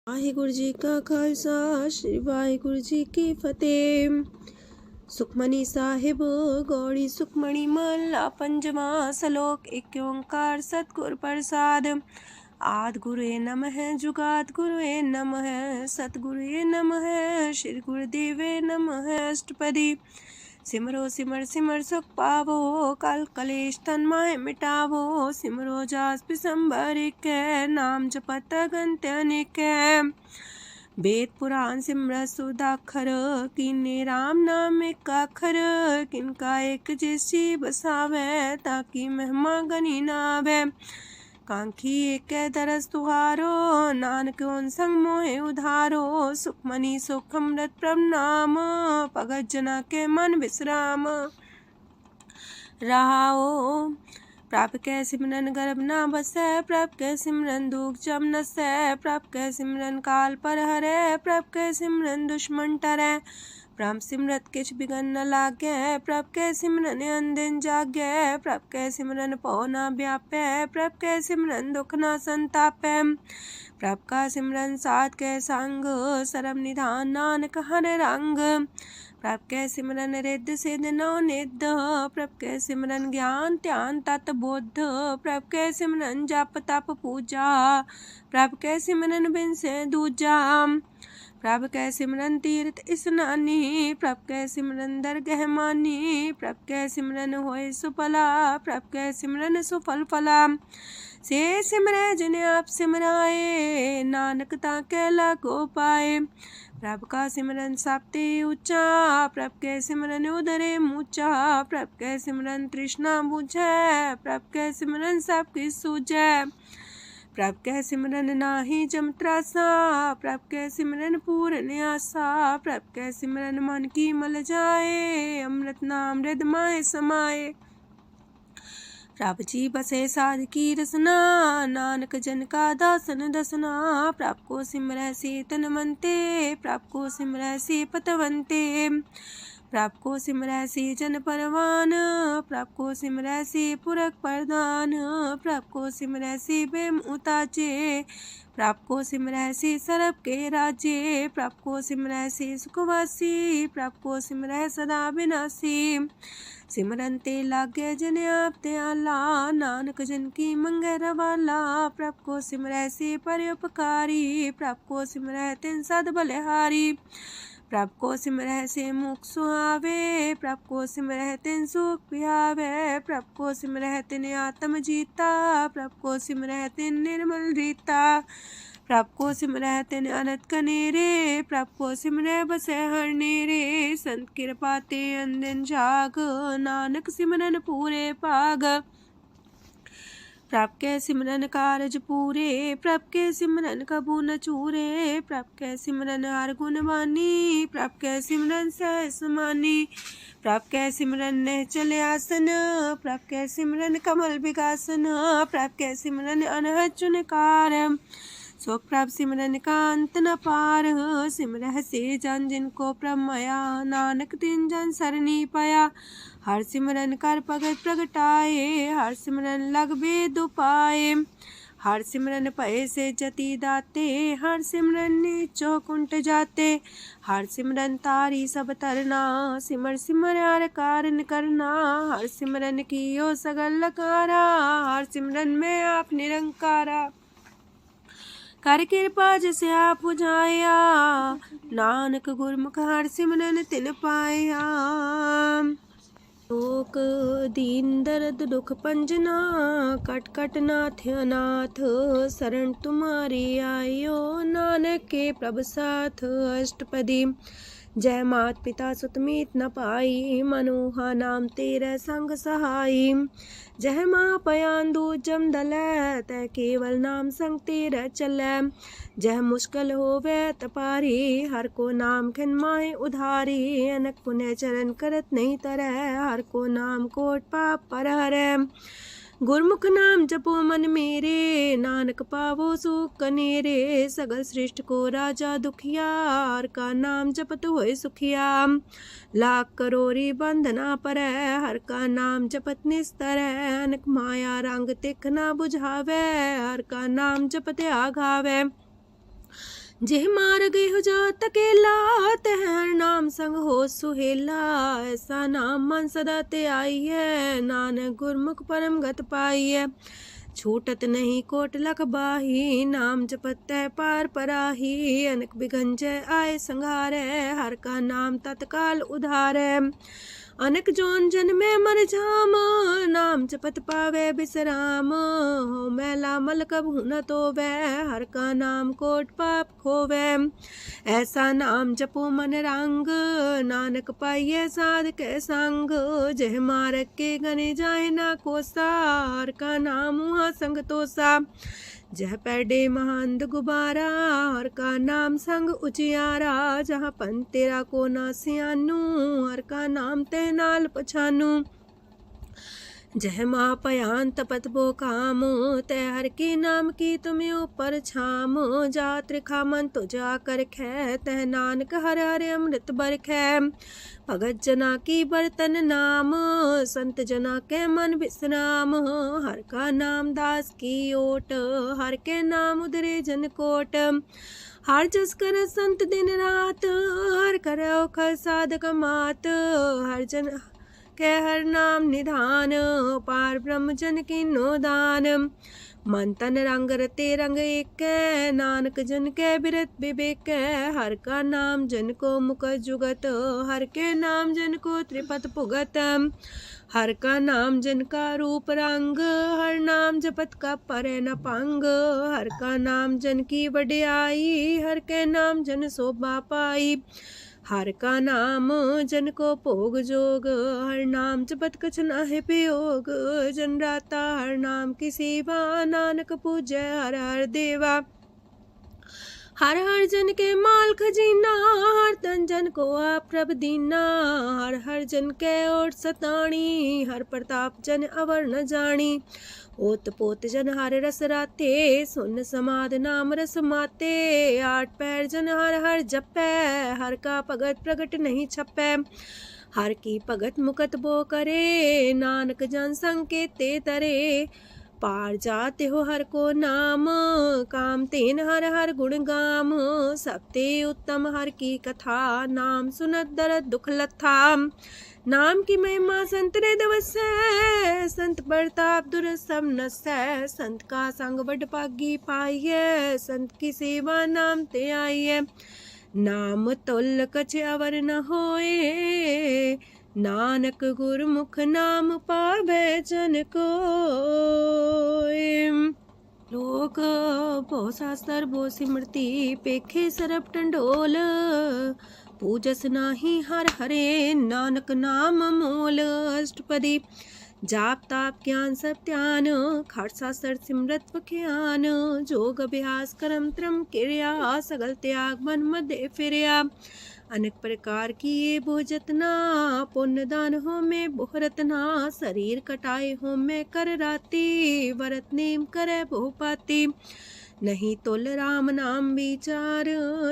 वाहिगुरु जी का खालसा श्री वाहिगुरु जी की फतेह। सुखमनी साहिब गौड़ी सुखमणी महला पंजवा सलोक। एक ओंकार सतगुर प्रसाद। आद गुरुए नमः जुगाद गुरुए नमः सतगुरुए नमः श्री गुरुदेवे नमः। अष्टपदी सिमरो सिमर सिमर सुख पावो कल कलेश तन माहे मिटावो। सिमरो जास पिसंबर के नाम जपत गंत अनेक। वेद पुराण सिमरत सुदाखर किन्ने राम नाम एक अखर। किनका एक जैसी बसावे ताकि महिमा गनी नावे। कांखी एक दरस तुहारो नानक उन संग मोहे उधारो। सुखमनी सुख अमृत प्रभ नाम भगत जना के मन विश्राम। रहाओ प्रभ कै सिमरन गर्भ ना बसै। प्रभ कै सिमरन दुख जम नसै। प्रभ कै सिमरन काल पर हरै। प्रभ कै सिमरन दुश्मन टरै। प्रभ सिमरत किछ बिगन न लागै। प्रभ कै सिमरन अंदिन जागै। प्रभ कै सिमरन पौ न व्यापै। प्रभ कै सिमरन दुख न संतापै। प्रभ का सिमरन साध कै संग सरम निधान नानक हर रंग। प्रभ कै सिमरन रिद्ध सिद्ध नौ निध। प्रभ कै सिमरन ज्ञान ध्यान तत बुद्ध। प्रभ कै सिमरन जप तप पूजा। प्रभ कै सिमरन बिन से दूजा। प्रभ कै सिमरन तीर्थ स्नानी। प्रभ कै सिमरन दरगह मानी। प्रभ कै सिमरन होए सुफला। प्रभ कै सिमरन सुफल फला। से सिमरै जिन आप सिमराए नानक ताके लागो पाए। प्रभ का सिमरन सबते ऊंचा। प्रभ कै सिमरन उदरे मूचा। प्रभ कै सिमरन तृष्णा बुझै। प्रभ कै सिमरन सब किछ सूझै। प्रभ कै सिमरन नाही जम त्रासा। प्रभ कै सिमरन पूर्ण आसा। प्रभ कै सिमरन मन की मल जाए। अमृत नाम हृदय माहे समाए। प्रभ जी बसे साध की रसना। नानक जन का दासन दसना। प्रभ को सिमरै से तन मनते। प्रभ को सिमरै से पतवंते। प्रभ को सिमरै से जन परवान। प्रभ को सिमरै से पुरख प्रधान। प्रभ को सिमरै से बेम उताचे। प्रभ को सिमरै से सरब के राजे। प्रभ को सिमरै से सुखवासी। प्रभ को सिमरै सदा विनाशी। सिमरन ते लागे जन आप दयाला। नानक जन की मंगै रवाला। प्रभ को सिमरै से परोपकारी। प्रभ को सिमरै तिन सद बलिहारी। प्रभ को सिमरै से मुख सुहावे। प्रभ को सिमरै तिन सुख पिहावे। प्रभ को सिमरै तिन आत्म जीता। प्रभ को सिमरै तिन निर्मल रीता। प्रभ को सिमरै तिन अनंत कनेरे। प्रभ को सिमरै बसै हर नेरे। संत कृपा ते अंदिन जाग। नानक सिमरन पूरे पाग। प्रभ कै सिमरन कारज पूरे। प्रभ कै सिमरन कबू न चूरे। प्रभ कै सिमरन हर गुण वानी। प्रभ कै सिमरन सहस समानी। प्रभ कै सिमरन निश्चल आसन। प्रभ कै सिमरन कमल विगासन। प्रभ कै सिमरन अनहद चुनकार। सो प्रभ सिमरन का अंत न पार। सिमरह से जन जिनको प्रभ माया। नानक तिन जन सरनी पाया। हर सिमरन कर भगत प्रगटाए। हर सिमरन लग वेद उपाय। हर सिमरन पए से जति दाते। हर सिमरन नीचो कुंट जाते। हर सिमरन तारी सब तरना। सिमर सिमर हर कारण करना। हर सिमरन कियो सगल लकारा। हर सिमरन में आप निरंकारा। कर कृपा जिसे आप बुझाया। नानक गुरमुख हर सिमरन तिन पाया। लोक दीन दर्द दुख पंजना। कट कट नाथ अनाथ। शरण तुम्हारी आयो। नानक के प्रभ साथ। अष्टपदी जय मात पिता सुत मीत न पाई। मनोहा नाम तेरे संग सहाई। जय माँ पयान दूज जम दलै। तै केवल नाम संग तेरे चलै। जह मुश्किल होवे तपारी। हर को नाम खिन माहे उधारी। अनक पुण्य चरण करत नहीं तरह। हर को नाम कोट पाप पर हरै। गुरमुख नाम जपो मन मेरे। नानक पावो सुख कनेरे। सगल सृष्टि को राजा दुखिया। हर का नाम जपत होए सुखिया। लाख करोड़ी बंधना परै। हर का नाम जपत निस्तर। अनक माया रंग तिख ना बुझावे। हर का नाम जपत आघावे। जेह मार गए हो जो तकेला, तह हर नाम संग हो सुहेला। ऐसा नाम मन सदा ते आई है, नानक गुरमुख परम गत पाई है। छूटत नहीं कोट लख बाही, नाम जपत है पार पराही। अनक बिगंजय आए संघारे, हर का नाम तत्काल उधारे। अनक जोन जन्मे मर जाम, नाम जपत पावे बिसराम। हो मैला मल कबहु न तोवे, हर का नाम कोट पाप खोवे। ऐसा नाम जपो मन रंग, नानक पाइये साध के संग। जह मारक के गने जाए ना कोसा, हर का नाम हुआ संग तोसा। जह पैडे महांद गुबारा, हर का नाम संग उजियारा। जहाँ पन तेरा को ना सियानू, हर का नाम ते नाल पछानू। जह माँ पयान तपत बो काम, तय हर के नाम की तुम्हें ऊपर छाम। जा त्रिखा मन तो जा कर खे, तह नानक हर हर अमृत बरखै। भगत जना की बर्तन नाम, संत जना के मन विश्राम। हर का नाम दास की ओट, हर के नाम उधरे जन कोट। हर जस कर संत दिन रात, हर करो खर साधक मात। हर जन के हर नाम निधान, पार ब्रह्म जन की नो दान। मन तन रंग रते रंग एक, नानक जन के बिरत विवेक। हर का नाम जन को मुख जुगत, हर के नाम जन को त्रिपत भुगत। हर का नाम जन का रूप रंग, हर नाम जपत का परे न पंग। हर का नाम जन की वड्याई, हर के नाम जन शोभा पाई। हर का नाम जन को भोग जोग, हर नाम जपत कछ नाहि वियोग। जन राता हर नाम की सेवा, नानक पूजै हर हर देवा। हर हर जन के माल खजीना, हर तन जन को आप प्रभ दीना। हर हर जन के ओट सताणी, हर प्रताप जन अवर न जानी। ओत पोत जन हर रस राते, सुन समाद नाम रस माते। आठ पैर जन हर हर जपै, हर का भगत प्रगट नहीं छपै। हर की भगत मुकत बो करे, नानक जन संकेते तरे। पार जाते हो हर को नाम, काम तेन हर हर गुण गाम। सबते उत्तम हर की कथा, नाम सुनत दरद दुख लथा। नाम की महिमा संत रे दवसै, संत प्रताप दुर सब नसै। संत का संग बड़ पागी पाइयै, संत की सेवा नाम ते आइयै। नाम तुल कछ अवर न होए, नानक गुरमुख नाम पावै जन कोय। लोक बहु शास्त्र बहु सिमरती, पेखे सरब टंडोल। पूजस नाही हर हरे, नानक नाम मोल। अष्टपदी जाप ताप ज्ञान सब ध्यान, खालसा सर सिमरत बख्यान। जोग अभ्यास करम त्रम क्रिया, सगल त्याग मन मध्य फिरया। अनेक प्रकार की ये बहु जतना, पुण्य दान हो में बहु रतना। शरीर कटाए हो में कर राती, वरत नेम करे बहु पाती। नहीं तुल राम नाम विचार,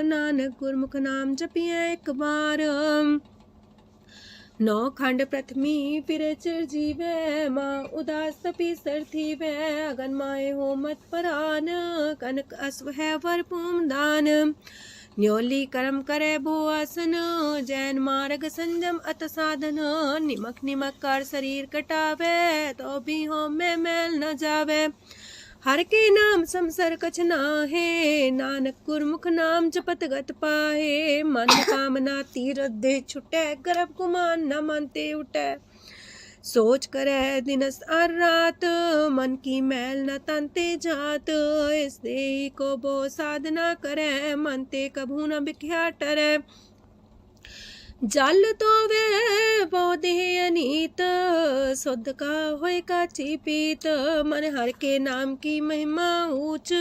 नानक गुरमुख नाम जपिए एक बार। नौ खंड प्रथमी फिर चिर जीवै, माँ उदास तपी सर थीवै। अगन माए हो मत परान, कनक अश्व है वर पूम दान। न्योली कर्म करे भो आसन, जैन मार्ग संजम अत साधन। निमक निमक कर शरीर कटावे, तो भी हो में मैल न जावे। हर के नाम समसर कछ नाहे, नानक गुरमुख नाम जपत गत पाहे। मन कामना तीरथ दे छुटै, गर्भ गुमान न मानते उठै। सोच करे दिनस और रात, मन की मैल न तनते जात। इस देही को बो साधना करे, मनते कभू न बिख्या टरै। जल तो वे पौधे अनीत, शुद्ध का होय काची पीत। मन हर के नाम की महिमा ऊंच,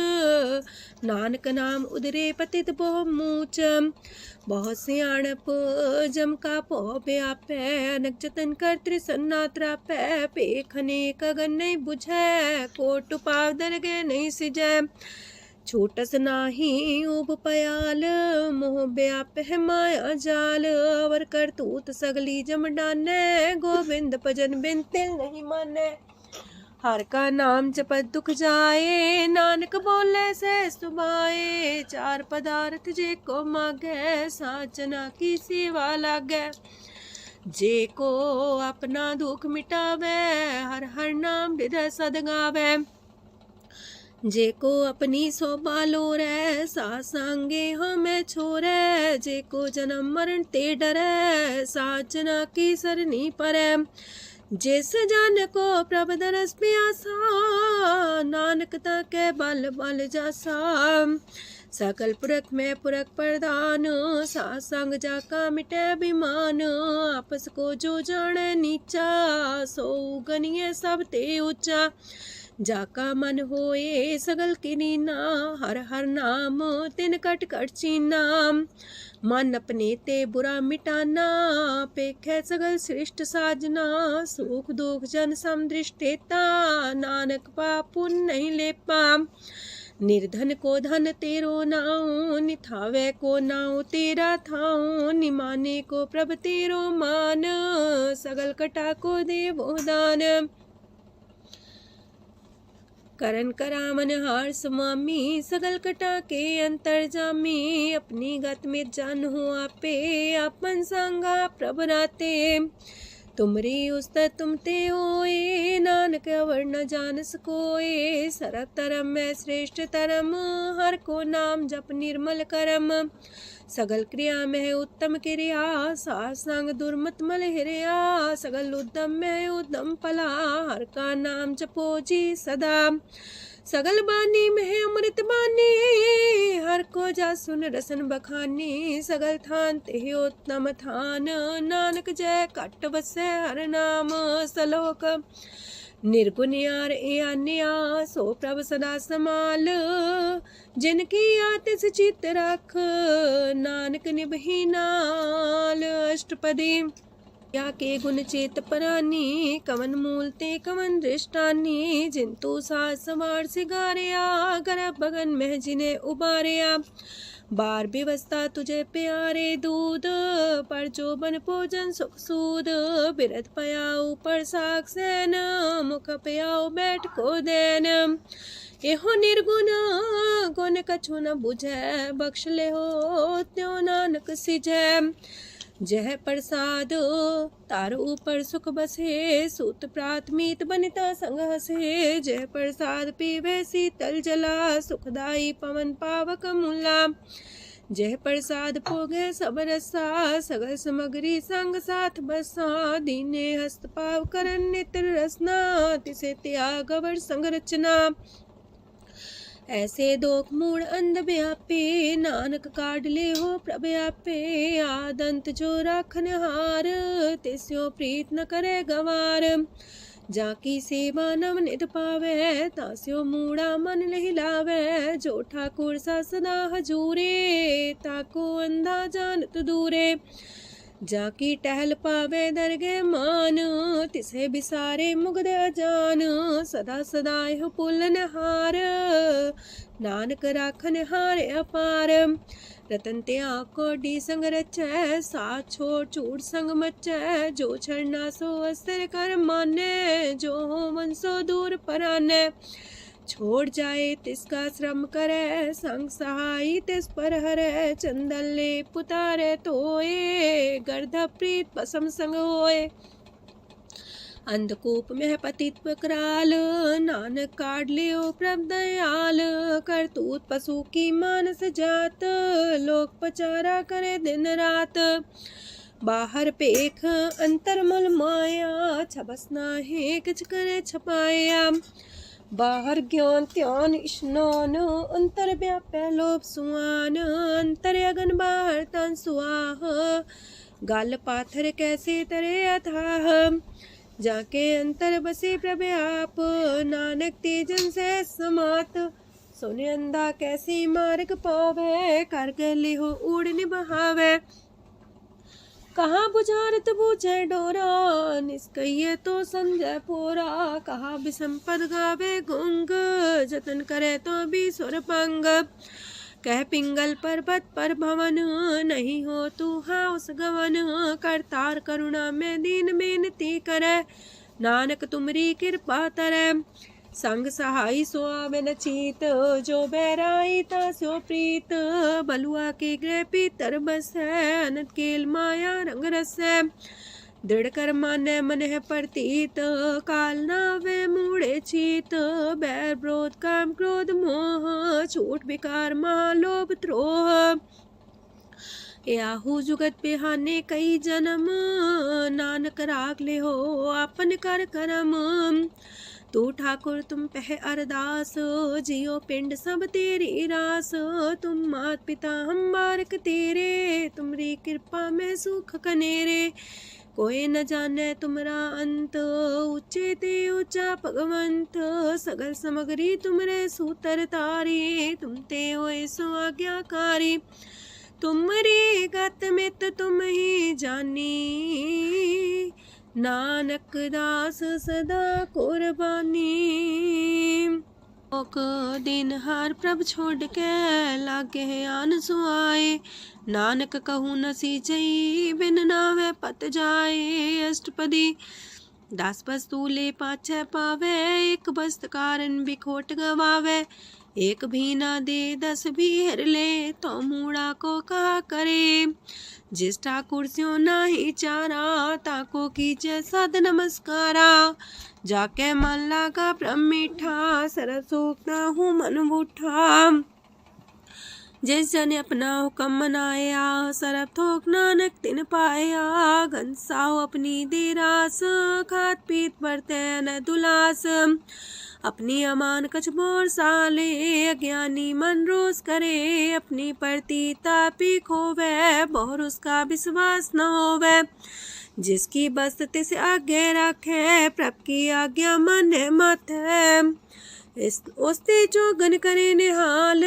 नानक नाम उदरे पतित बहु मूच। बहुत सियाणप जम का पो व्यापै, अनक जतन कर त्रिसन्ना त्रापै। पेखने कगन नहीं बुझै, कोट पाव दरगे नहीं सिजै। छूटस नाही उब पयाल, मोह व्याप है माया जाल। अवर करतूत सगली जम डानै, गोविंद भजन बिन तिल नहीं मानै। हर का नाम जपत दुख जाए, नानक बोले से सुभाए। चार पदार्थ जे को मागे, साजना की सेवा लागे। जे को अपना दुख मिटावे, हर हर नाम हृदय सद गावे। जे को अपनी शोभा लोरे, सासंगे हमें छोरे। जे को जन्म मरण ते डरे, साजना की सरनी परे। जिस जन को प्रभ दरस प्यासा, नानक ताके बल बल जासा। सकल पुरख में पुरख प्रधान, सासंग जाका मिटे अभिमान। आपस को जो जाने नीचा, सो गनिये सब ते ऊंचा। जाका मन होए सगल किनीना, हर हर नाम तिन कट कट चीना। मन अपने ते बुरा मिटाना, पेखे सगल सृष्ट साजना। सुख दुख जन समदृष्टेता, नानक पाप पुण्य नहीं लेपा। निर्धन को धन तेरो नाऊ, निथावे को नाऊ तेरा थाऊ। निमाने को प्रभ तेरो मान, सगल कटा को देवो दान। करन करामन हार समामी, सगल कटा के अंतर जामी। अपनी गत में जान हो आपे, आपन संगा प्रभ राते। तुमरी उस्तत तुम ते होए, नानक अवर न जान सकोए। सरब तरम में श्रेष्ठ तरम, हर को नाम जप निर्मल करम। सगल क्रिया में उत्तम क्रिया, सासंग दुर्मत मल हिरिया। सगल उद्यम में उद्यम फला, हर का नाम जपो जी सदा। सगल बानी में अमृत बानी, हर को जा सुन रसन बखानी। सगल थान ते उत्तम थान, नानक जय कट बसे हर नाम सलोक। निर्गुण यार अन्या, सो प्रभ सदा समाल। जिनकी आतिस चित रख, नानक निभही नाल। अष्टपदी या के गुण चेत परानी, कवन मूलते कवन दृष्टानी। जिंतु सास सवार सिगारिया, गर्भ बगन में जिन्हें उबारिया। बार व्यवस्था तुझे प्यारे दूध, पर जो बन भोजन सुख सूद। बिरत पयाऊ पर साग सैन, मुख पयाऊ बैठ को देन। एहो निर्गुण गुण कछु न बुझे, बख्श ले हो त्यों नानक सिझे। जह प्रसाद तार ऊपर सुख बसे, सूत प्रात मीत बनिता संग हसे। जह प्रसाद पीवे शीतल जला, सुखदाई पवन पावक मूला। जह प्रसाद भोगे सब रसा, सगल समग्री संग साथ बसा। दीने हस्त पाव करन नित्र रसना, तिसे त्याग अवर संग रचना। ऐसे दोख मूड अंध व्यापे, नानक काढ़ ले हो प्रभ आपे। आदंत जो राखन हार, तिस्यो प्रीत न करे गवार। जाकी सेवा नव नित पावे, तास्यो मूड़ा मन लहिलावे। जो ठाकुर सा सदा हजूरे, ताको अंधा जानत दूरे। जाकी टहल पावे दरगे मान, तिसे बिसारे मुग्ध अजान। सदा सदा यह पुलन हार, नानक राखन हार अपार। रतन त्या कोडी संग रचै, साथ छोड़ चूड़ संग मचै। जो छड़ना सो अस्थिर कर माने, जो हो मन सो दूर पराने। छोड़ जाए तिसका श्रम करे, संग सहाई तिस पर हरे। चंदन ले पुतारे तोए, गर्ध प्रीत पसम संग होए। अंधकूप में पतित कराल, नानक काढ़ लियो प्रभ दयाल। करतूत पशु की मानस जात, लोक पचारा करे दिन रात। बाहर पेख अंतर मल माया, छबस नाहे किछ करे छपाया। बाहर ज्ञान ध्यान स्नान, अंतर व्यापै लोभ सुआन। अंतर अगन बाहर तन सुआह, गल पाथर कैसे तरे अथाह। जाके अंतर बसे प्रभ आप, नानक तेजन से समात। सोने अंधा कैसे मार्ग पावे, कर गले हो उड़ निबहावे। कहाँ बुझारत बूझे डोरा, निष्कइये तो संजय पोरा। कहाँ विसंपद गावे गुंग, जतन करे तो भी सुर पंग। कह पिंगल पर्वत पर भवन, नहीं हो तू हाउस गवन। करतार करुणा में दीन बेनती करे, नानक तुमरी कृपा तरੈ। संग सहाई सो आवे न चीत, जो बैराई तास्यो प्रीत। बलुआ के गृह पीतर बसै, अनंत केल माया रंग रसै। दृढ़ कर मानै मन है प्रतीत, काल नावे मूढ़े चीत। बैर विरोध काम क्रोध मोह, छूट विकार महालोभ द्रोह। याहू जुगत बिहाने कई जन्म, नानक राख ले हो आपन कर करम। तू ठाकुर तुम पह अरदास, जियो पिंड सब तेरी रास। तुम मात पिता हम बारक तेरे, तुमरी कृपा में सुख कनेरे। कोई न जाने तुमरा अंत, ऊंचे ते ऊंचा भगवंत। सगल समगरी तुमरे सूतर तारी, तुम ते होए सो आज्ञाकारी। तुमरी गत मित तुम ही जानी, नानक दास सदा कुर्बानी। ओक दिन हार प्रभ छोड़ के, लागे आन सुआए। नानक कहूँ न सीचई, बिन नावे पत जाए। अष्टपदी दास बस्तु ले पाछे पावे, एक बस्त कारण बिखोट गवावे। एक भी ना दे दस भी हर ले, तो मूड़ा को कहा करे। जिस ठाकुर स्यो नाही चारा, ताको कीजे सद नमस्कारा। जाके मन लागा ब्रह्म मीठा, सरस सूखता हूँ मन बूठा। जिस जन अपना हुक्म मनाया, सरब थोक नानक तिन पाया। घनसाओ अपनी दे रास, खात पीत बरते न दुलास। अपनी अमान कछ बोर साले, अज्ञानी मन रोस करे। अपनी परती तापी खोवे, बहुर उसका विश्वास न होवे। जिसकी बस तिस आगे रखे, प्रभ की आज्ञा माने माथे। उसते जोगन करे निहाल,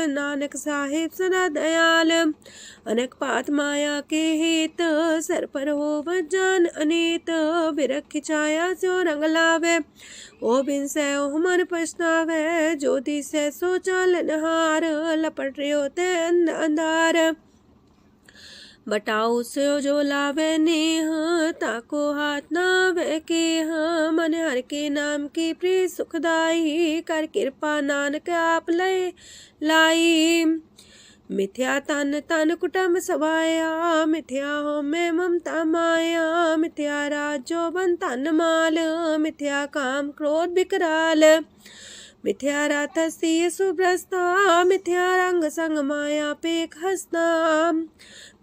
नानक साहिब सदा दयाल। अनेक पात माया के हेत, सर पर हो जान अनेत। बिरख छाया स्यो रंग लावे, ओ बिन से ओ मन पछतावे। जो दिसे सो चालन हार, लपट रहो ते अंधार। बटाऊ से जो लावे नेह, ताको हाथ नावे केह। मन हर के नाम की प्रीत सुखदाई, कर कृपा नानक आप लय लाई। मिथ्या तन तन कुटुंब सवाया, मिथ्या हो में ममता माया। मिथ्या राजो बन तन माल, मिथ्या काम क्रोध विकराल। मिथ्या रातसी सुभ्रस्ता, मिथ्या रंग संग माया पेख हस्ता।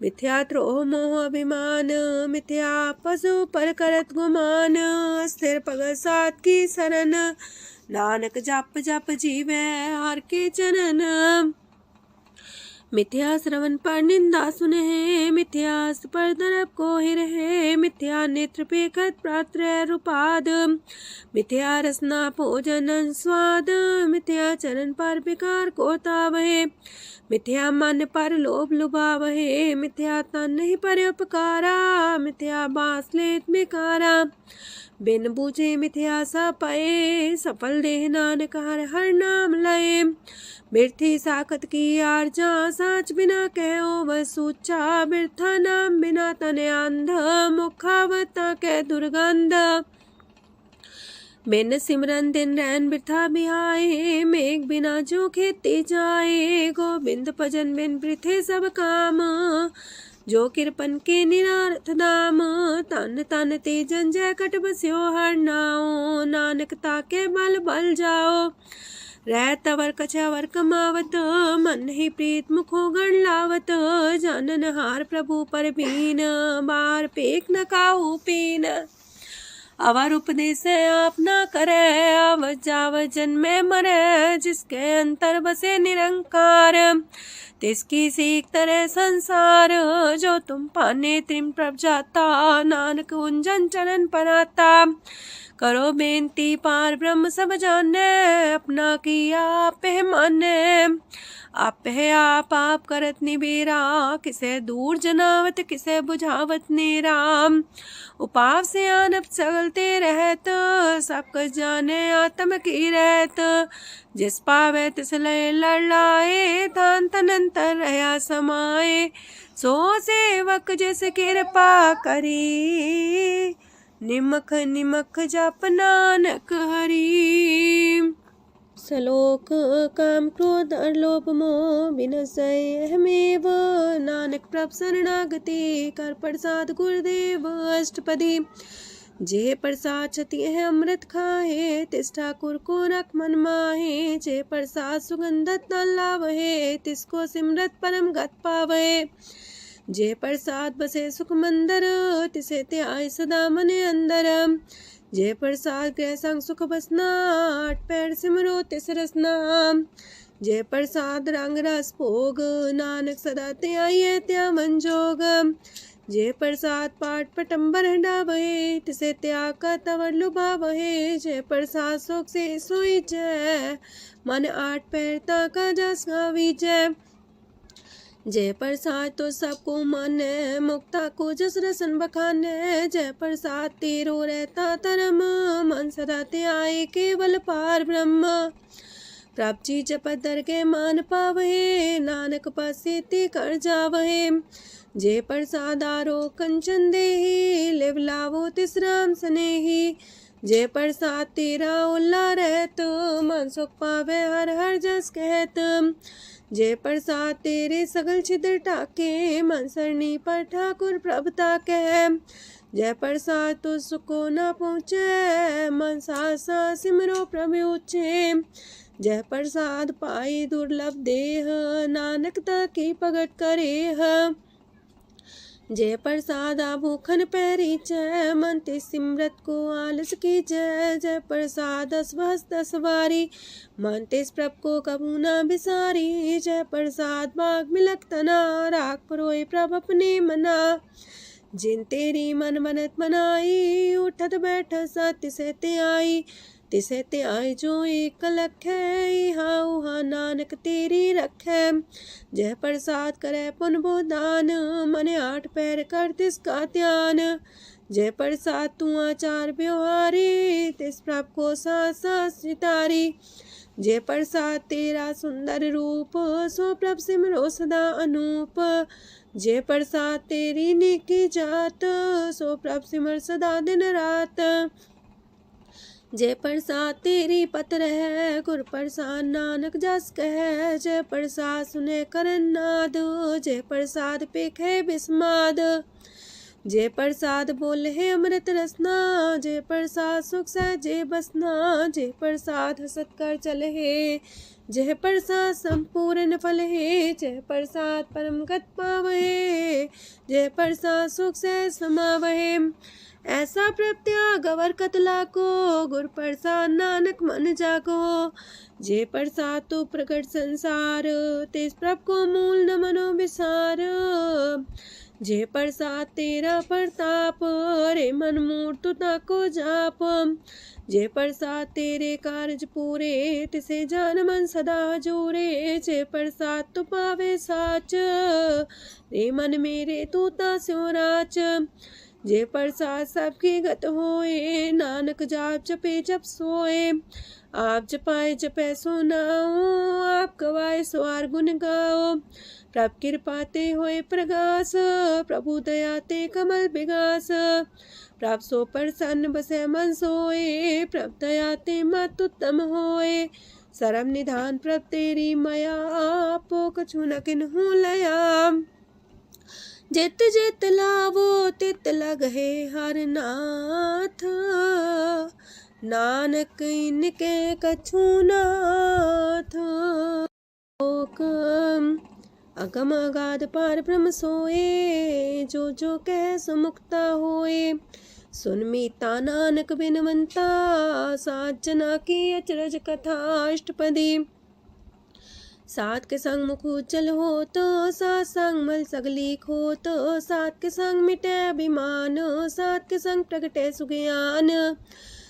मिथ्या द्रोह मोह अभिमान, मिथ्या पशु पर करत गुमान। स्थिर पग सात की शरण, नानक जप जप जीवे हर के चरण। मिथ्या श्रवण पर निंदा सुने, मिथ्या पर दरब को ही रहे। मिथ्या नेत्र पेखत प्रात्र रूपाद, मिथ्या रसना भोजन स्वाद। मिथ्या चरण पर विकार को तावहे, मिथ्या मन पर लोभ लुभावहे। मिथ्या तन नहीं पर उपकारा, मिथ्या बास लेत मिकारा। बिन बूझे मिथ्या सा पाए, सफल देह नानक हर हर नाम लय। बिरथी साखत की आरजा, साच बिना कहो वह सूचा। बिरथा नाम बिना तने अंध, मुखावता के दुर्गंध। बिन सिमरन दिन रैन बिरथा बिहाए, मेघ बिना जो खेती जाए। गोविंद भजन बिन बिरथे सब काम, जो किरपन के निरारथ दाम। तन तन ते जंजय कट बस्यो हर नाओ, नानक ताके बल बल जाओ। रह तवर कछावर कमावत, मन ही प्रीत मुखो गण लावत। जानन हार प्रभु पर बीन, बार पेख न काहू पीन। अवर उपदेश आप न करे, अव जाव जन्मे मरे। जिसके अंतर बसे निरंकार, तिसकी सीख तरह संसार। जो तुम पाने त्रिम प्रभ जाता, नानक उंजन चरण पराता। करो बेनती पार ब्रह्म सब जाने, अपना किया आप माने। आप आप करत निबेरा, किसे दूर जनावत किसे बुझावत नेरा। उपाव से आनप चलते रहत, सब कुछ जाने आत्म की रहत। जिस पावे तिस लय लड़ाए, तान तनंतर रहा समाए। सो सेवक जिस कृपा करी, निमख निमख जप नानक हरि। सलोक काम क्रोध लोभ मोह विनशय अहमेव, नानक प्रभ शरणागति कर प्रसाद गुरुदेव अष्टपदी। जे प्रसाद छति है अमृत खाहे, तिस ठाकुर को रख मन माहे। जे प्रसाद सुगंधत न लावहे, तिसको सिमरत परम गत पावहे। जे प्रसाद बसे सुख मंदर, तिसे त्याय सदा मने अंदर। जे प्रसाद गृह संग सुख बसना, आठ पैर सिमरो तिस रसना। जे प्रसाद रंग रस भोग, नानक सदा त्याये त्या मन जोग। जे प्रसाद पाठ पटम्बर डावहे, तिसे त्याग का तवर लुभावहे। जे प्रसाद सुख से सोई जय, मन आठ पैर ताका जस गावीजय। जय प्रसाद तो सबको माने, मुक्ता को जस रसन बखाने। जय प्रसाद तेरो रहता धर्म, मन सदा त्याये केवल पार ब्रह्म। प्रभ जी जपत दर के मान पावहे, नानक पसेति कर जावहे। जे प्रसाद आरो कंचन देही, लिव लावो तिस राम स्नेही। जे प्रसाद तेरा उल्ला रहत, मन सुख पावे हर हर जस कहत। जे प्रसाद तेरे सगल छिद्र टाके, मन सरनी पर ठाकुर प्रभ ताके। जय प्रसाद तो सुको न पहुँचे, मन सा सिमरो प्रभु ऊँचे। जय प्रसाद पाई दुर्लभ देह, नानक ताकी प्रगट करेह। जय प्रसाद भूखन पैरी जय, मन ते सिमरत को आलस की जय। जय प्रसाद अस्वस्थ सवारी, मन तेस प्रभ को कबू न बिसारी। जय प्रसाद बाग मिलक तना, राख परोए प्रभ अपने मना। जिन तेरी मन मनत मनाई, उठत बैठत सत्य से ते आई। तिसे ते आए जो एक लख है, इहा उहा नानक तेरी रखै। जय प्रसाद करे पुन बोदान, मने आठ पैर कर तिसका ध्यान। जय प्रसाद तू आचार व्यवहारी, तिस प्रभ को सास सितारी। जय प्रसाद तेरा सुंदर रूप, सो प्रभ सिमरो सदा अनूप। जय प्रसाद तेरी नेकी जात, सो प्रभ सिमर सदा दिन रात। जय प्रसाद तेरी पत्र है, गुर प्रसाद नानक जस कह। जय प्रसाद सुने करन नाद, जय प्रसाद पेखे बिस्माद। जय प्रसाद बोले है अमृत रसना, जय प्रसाद सुख सहजे बसना। जय प्रसाद हसत कर चले है, जय प्रसाद संपूर्ण फल है। जय प्रसाद परम गत पावहे, जय प्रसाद सुख से समावहे। ऐसा प्रत्याग अवर कतला को, गुर प्रसाद नानक मन जागो। जय प्रसाद तो प्रकट संसार, तेज प्रभ को मूल न मनो विसार। जय प्रसाद तेरा प्रताप, रे मन मूर्त ताको जाप। जय प्रसाद तेरे कारज पूरे, तिसे जान मन सदा जोरे। जय प्रसाद तू पावे साच, रे मन मेरे तू ता स्योराच। जय प्रसाद सबकी गत होए, नानक जाप जपे जप सोए। आप जपाए जपे सो नाओ, आप गवाए सो आर गुण गाओ। प्रभ कृपा ते होए प्रगास, प्रभु दया ते कमल विगास। प्रभ सो प्रसन्न बसे मन सोए, प्रभ दया ते मत उत्तम होए। सरम निधान प्रभ तेरी मया, आपो कछु न किन्हु लया। जित जित लावो तित लगहे हर नाथ, नानक इनके कछु नाथ। अगम अगाध पार ब्रह्म सोए, जो जो कह सो मुक्ता होए। सुन मीता नानक बिनवंता, सात जना की अचरज कथा अष्टपदी। सात के संग मुख उज्जल हो तो, सात संग मल सगली खो तो। सात के संग मिटे अभिमान, सात के संग प्रगटे सुज्ञान।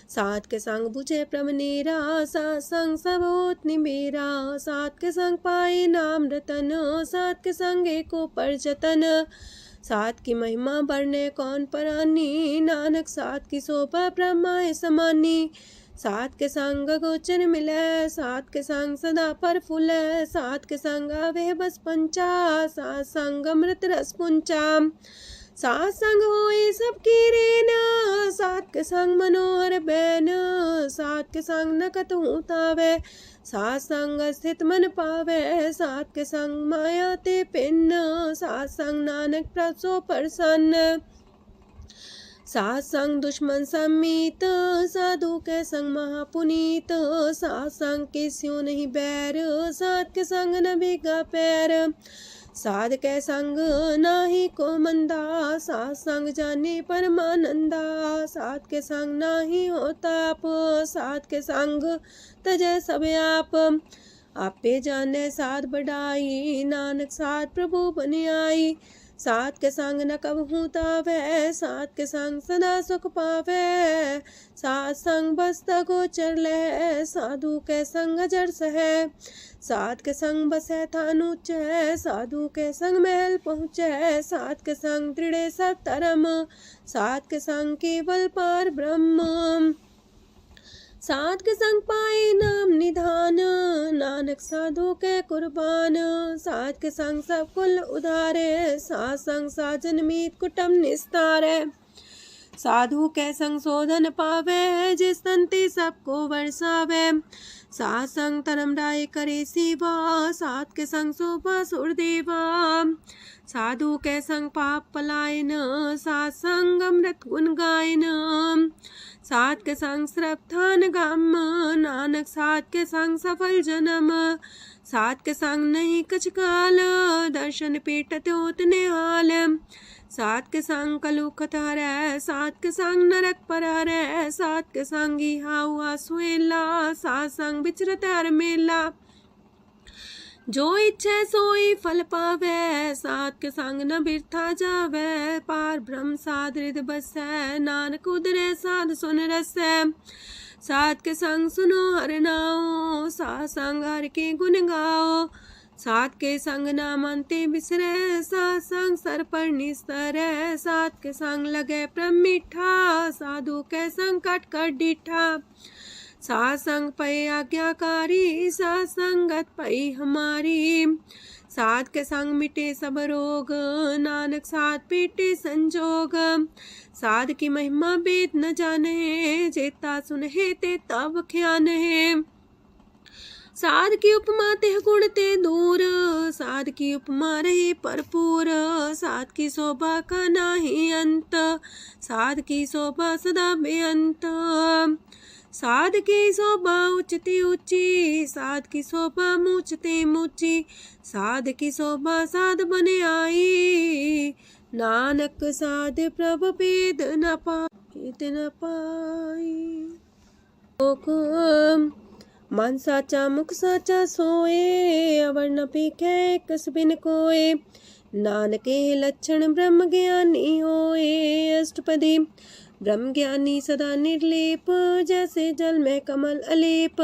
सात के संग बुझे प्रमनेरा, सात संग सब होत निमेरा। सात के संग पाए नाम रतन, सात के संग एको पर जतन। सात की महिमा बरने कौन परानी, नानक सात की शोभा ब्रह्मा समानी। सात के संग गोचर मिले, सात के संग सदा पर फूले। सात के संग आवे बस पंचा, सात संग अमृत रस पुंचा। सात संग होए सबकी रेन, सात के संग मनोहर बैन, सात के संग न कतहु तावै, सात संग स्थित मन पावै, सात के संग माया ते पिन्न, सात संग नानक प्रसो प्रसन्न, सात संग दुश्मन समीत, साधु के संग महापुनीत, सात संग के स्यों नहीं बैर, सात के संग न भीगा पैर, साध के संग नाही को मंदा, सात संग जाने परमानंदा, सात के संग नाही हो ताप, सात के संग तजै सब आप, आपे जाने साध बढ़ाई, नानक साध प्रभु बन आई, सात के संग न कबहू तावै, सात के संग सदा सुख पावै, सात संग बसता गोचर लहै, साधु के संग अजर सहै, सात के संग बसै थान ऊंचै, साधु के संग महल पहुँचै, सात के संग दृढ़ सब धर्म, सात के संग केवल पार ब्रह्म, सात के संग पाए नाम निधान, नानक साधु के कुर्बान, सात के संग सब कुल उधारे, सात संग साजन मीत कुटुम निस्तारे, साधु के संग शोधन पावे, जिस संति सबको बरसावे, सात संग धर्म राय करे सेवा, सात के संग शोभा सुरदेवा, साधु के संग पाप पलायन, सात संग अमृत गुण गायन, सात के संग श्रद्धान गम, नानक सात के संग सफल जन्म, सात के संग नहीं कछ काल, दर्शन पेटत होत निहाल, सात के संग कलुखत हरै, सात के संग नरक पर हरै, सात के संग इहा हुआ सुहेला, सात संग विचरत हर मेला, जो इच्छै सोई फल पावै, सात के संग न बिरथा जावै, पार ब्रह्म साध हृदय बसै, नानक उदरै साध सुन रसै, सात के संग सुनो हर नाओ, सात संग हर के गुण गाओ, सात के संग नाम अंते बिसरै, सात संग सर पर निस्तरै, सात के संग लगे प्रम मीठा, साधु के संग कट कर डिठा, सात संग पै आज्ञाकारी, सात संगत पै हमारी, सात के संग मिटे सब रोग, नानक सात पेटे संजोग, साध की महिमा वेद न जाने, जेता सुनहे ते तब ख्यान है, साध की उपमा तेह गुण ते दूर, साध की उपमा रही भरपूर, साध की शोभा का नाही अंत, साध की शोभा सदा बेअंत, साध की शोभा उच्चती ऊंची, साध की शोभा मूचते मूची, साध की शोभा साध बने आई, नानक साध प्रभ भेद न पाई, मन साचा मुख साचा सोए, अवर न पीखे कस बिन कोए, नानके लक्षण ब्रह्म ज्ञानी होए, अष्टपदी ब्रह्म ज्ञानी सदा निर्लेप, जैसे जल में कमल अलेप,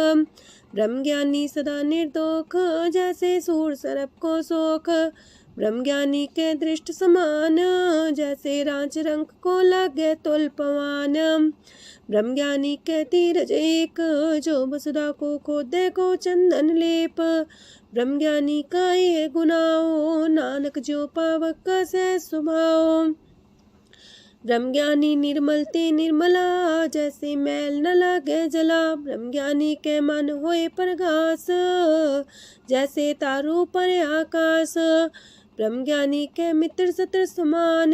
ब्रह्म ज्ञानी सदा निर्दोख, जैसे सूर सरप को सोख, ब्रह्म ज्ञानी के दृष्ट समान, जैसे रांच रंक को लगे तुल पवान, ब्रह्म ज्ञानी के तीरज एक, जो वसुधा को खोदे को चंदन लेप, ब्रह्म ज्ञानी का ये गुनाओ, नानक जो पावक का सह स्वभाव, ब्रह्म ज्ञानी निर्मल ते निर्मला, जैसे मैल न लागे जला, ब्रह्म ज्ञानी के मन होए प्रगास, जैसे तारों पर आकाश, ब्रह्म ज्ञानी के मित्र सत्र समान,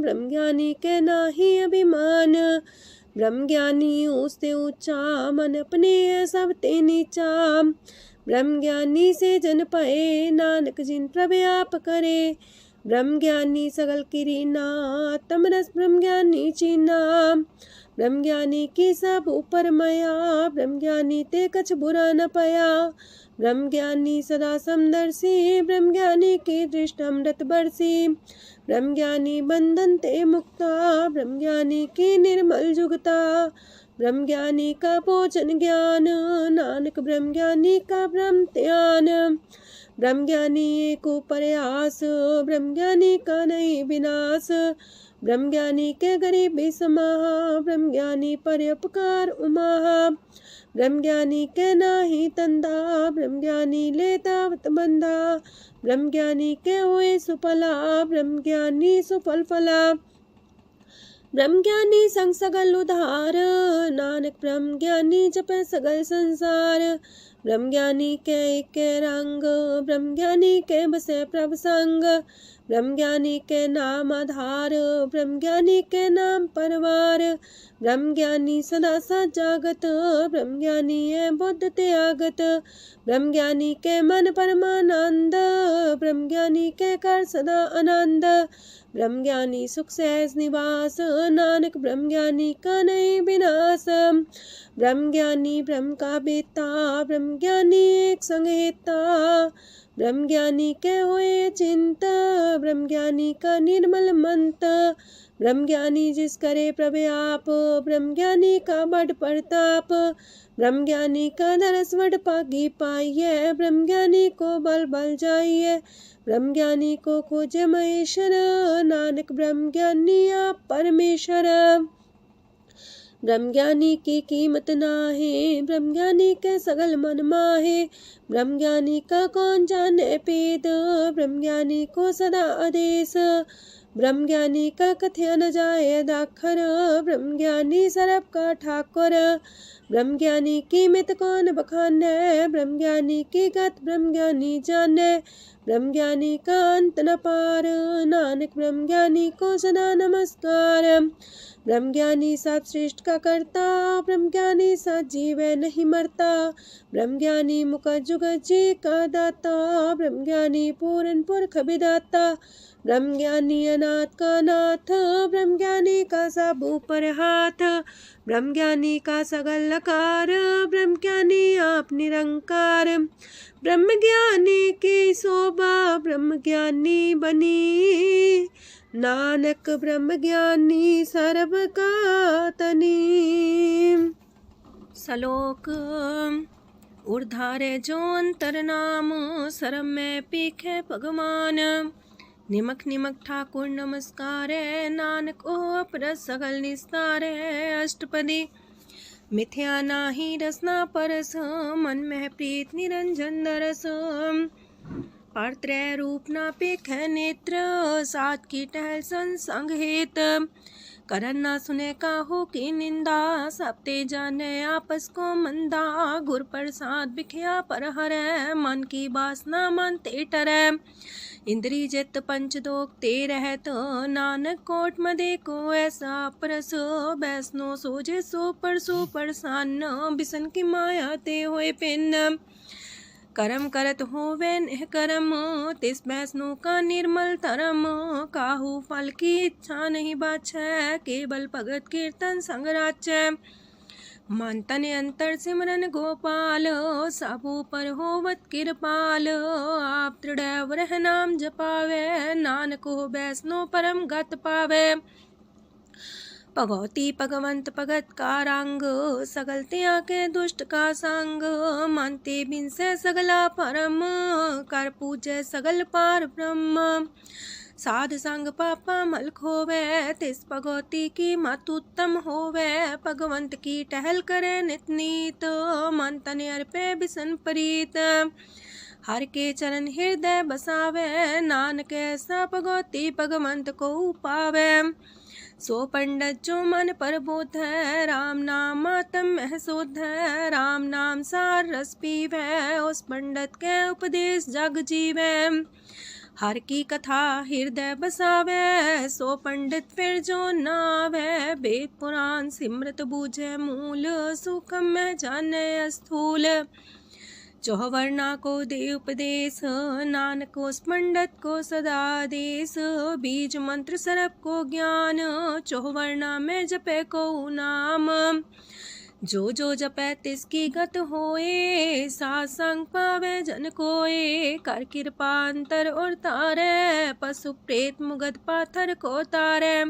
ब्रह्म ज्ञानी के नाही अभिमान, ब्रह्म ज्ञानी ऊंचते ऊंचा, मन अपने सब ते नीचा, ब्रह्म ज्ञानी से जन पाए, नानक जिन प्रभु आप करे, ब्रह्म ज्ञानी सगल किरीना, तमरस ब्रह्म ज्ञानी चीना, ब्रह्म ज्ञानी की सब ऊपर माया, ब्रह्म ज्ञानी ते कछ बुरा न पाया, ब्रह्म ज्ञानी सदा समदर्शी, ब्रह्म ज्ञानी की दृष्ट अमृत बरसी, ब्रह्म ज्ञानी बंधन ते मुक्ता, ब्रह्म ज्ञानी की निर्मल जुगता, ब्रह्म ज्ञानी का भोजन ज्ञान, नानक ब्रह्म ज्ञानी का ब्रह्म ध्यान, ब्रह्म ज्ञानी एक ऊपर आस, ब्रह्म ज्ञानी का नहीं विनाश, ब्रह्म ज्ञानी के गरीबी समाहा, ब्रह्म ज्ञानी पर उपकार उमाहा। ब्रह्म ज्ञानी के नाही तंदा, ब्रह्म ज्ञानी लेतावत बंधा। ब्रह्म ज्ञानी के हुए सुफला, ब्रह्म ज्ञानी सुफल फला। ब्रह्म ज्ञानी संग सगल उधार, नानक ब्रह्म ज्ञानी जपे सगल संसार। ब्रह्म ज्ञानी के एक रंग, ब्रह्म ज्ञानी के बसे प्रभ संग। ब्रह्म ज्ञानी के नाम आधार, ब्रह्म ज्ञानी के नाम परवार। ब्रह्म ज्ञानी सदा सजागत, ब्रह्म ज्ञानी है बुद्ध त्यागत। ब्रह्म ज्ञानी के मन परमानंद, ब्रह्म ज्ञानी के कर सदा आनंद। ब्रह्म ज्ञानी सुख सहज निवास, नानक ब्रह्म ज्ञानी का नहीं विनाश। ब्रह्म ज्ञानी ब्रह्म का बेटा, ब्रह्म ज्ञानी एक संग हेता। ब्रह्म ज्ञानी के हुए चिंत, ब्रह्म ज्ञानी का निर्मल मंत। ब्रह्म ज्ञानी जिस करे प्रव्याप, ब्रह्म ज्ञानी का बड़ प्रताप। ब्रह्म ज्ञानी का दरस वड पागी पाइये, ब्रह्म ज्ञानी को बल बल जाइए। ब्रह्म ज्ञानी को खोजे महेश्वर, नानक ब्रह्म ज्ञानी आप परमेश्वर। ब्रह्म ज्ञानी की कीमत नाहे, ब्रह्म ज्ञानी के सगल मन माहे। ब्रह्म ज्ञानी का कौन जाने पेद, ब्रह्म ज्ञानी को सदा आदेश। ब्रह्म ज्ञानी का कथ्य न जाए दाखर, ब्रह्म ज्ञानी सरब का ठाकुर। ब्रह्म ज्ञानी की मित कौन बखाने, ब्रह्म ज्ञानी की गत ब्रह्म ज्ञानी जाने। ब्रह्म ज्ञानी का अंत न पार, नानक ब्रह्म ज्ञानी को सदा नमस्कार। ब्रह्म ज्ञानी सब सृष्ट का करता, ब्रह्म ज्ञानी सजीव नहीं मरता। ब्रह्म ज्ञानी मुख जुग जी का दाता, ब्रह्म ज्ञानी पूरन पुरख विदाता। ब्रह्म ज्ञानी अनाथ का नाथ, ब्रह्म ज्ञानी का सब ऊपर हाथ। ब्रह्म ज्ञानी का सगल लकार, ब्रह्म ज्ञानी आप निरंकार। ब्रह्म ज्ञानी की शोभा, ब्रह्म ज्ञानी बनी। नानक ब्रह्म ज्ञानी सर्व का तनी। श्लोक उर्धारे जो अंतर नाम, सरम में पीखे भगवान। निमक निमक ठाकुर नमस्कार, नानक ओ अपर सगल निस्तार। अष्टपदी मिथ्या नाही रसना परस, मन में प्रीत निरंजन दरस। परत्रय रूप ना पेख नेत्र, सात की टहल संसंग हेत। करन ना सुने काहू की निंदा, सब ते जाने आपस को मंदा। गुर प्रसाद बिखया पर हरै, मन की बासना मानते टरै। इंद्री जित पंच दोख ते रहत, नानक कोट मदे को ऐसा परस। बैसनो सोजे सो परसो परसान, बिसन की माया ते होए पिन। करम करत होवे नेह करम, तिस बैसनो का निर्मल तरम। काहू फल की इच्छा नहीं बाछै, केवल भगत कीर्तन संग राचै। मन तन अंतर सिमरन गोपाल, सबू पर होवत कृपाल। आप दृढ़ वरह नाम जपावे, नानक हो बैसनो परम गत पावे। भगवती भगवंत भगत का रंग, सगल त्याग के दुष्ट का संग। मानते बिन से सगला परम, कर पूजे सगल पार ब्रह्म। साध संग पापा मल खोवे, तिस भगवती की मत उत्तम होवे। भगवंत की टहल करे नित नीत, मन तन अर्पे बिसन प्रीत। हर के चरण हृदय बसावे, नानक ऐसा भगवती भगवंत को पावे। सो पंडित जो मन पर बोध है, राम नाम आत्म में शोध है। राम नाम सार रस पीवे, उस पंडित के उपदेश जग जीवे। हर की कथा हृदय बसावे, सो पंडित फिर जो नावे। वेद पुराण सिमरत बूझे मूल, सूक्ष्म में जाने स्थूल। चौवर्णा को दे उपदेश, नानक उस पंडित को सदा देश। बीज मंत्र सरप को ज्ञान, चौवर्णा में जपे को नाम। जो जो जपे तिसकी गत होए, सात संग पावे जन कोए। कर कृपा अंतर और तारे, पशु प्रेत मुगध पाथर को तारे।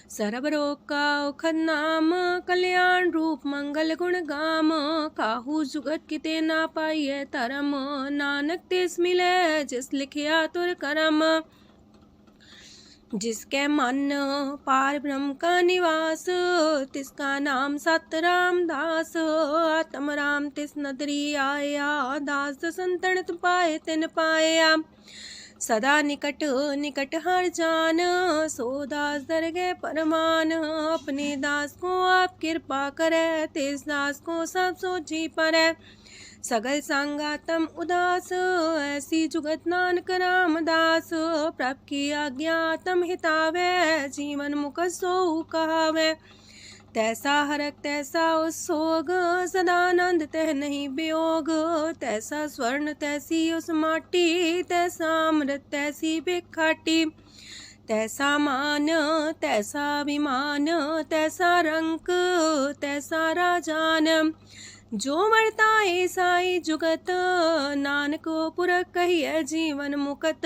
सर्व रोग का औखद नाम, कल्याण रूप मंगल गुण गाम। काहू जुगत किते ना पाइये तरम, नानक तिस मिले जिस लिखिया तुर करम। जिसके मन पार ब्रह्म का निवास, तिसका नाम सत रामदास। आत्म राम तिस नदरी आया, दास संतन पाए तिन पाया। सदा निकट निकट हर जान, सो दास दरगे परमान। अपने दास को आप कृपा करे, तिस दास को सब सोची परे। सगल संगातम उदास, ऐसी जुगत नानक रामदास। प्रभ की आज्ञा तम हितावे, जीवन मुख सो कहावे। तैसा हरक तैसा उत्सोग, सदानंद तह नहीं वियोग। तैसा स्वर्ण तैसी उस माटी, तैसा अमृत तैसी भिखाटी। तैसा मान तैसा अभिमान, तैसा रंक तैसा राजान। जो वर्ताए साई जुगत, नानक पुरख कहिए जीवन मुकत।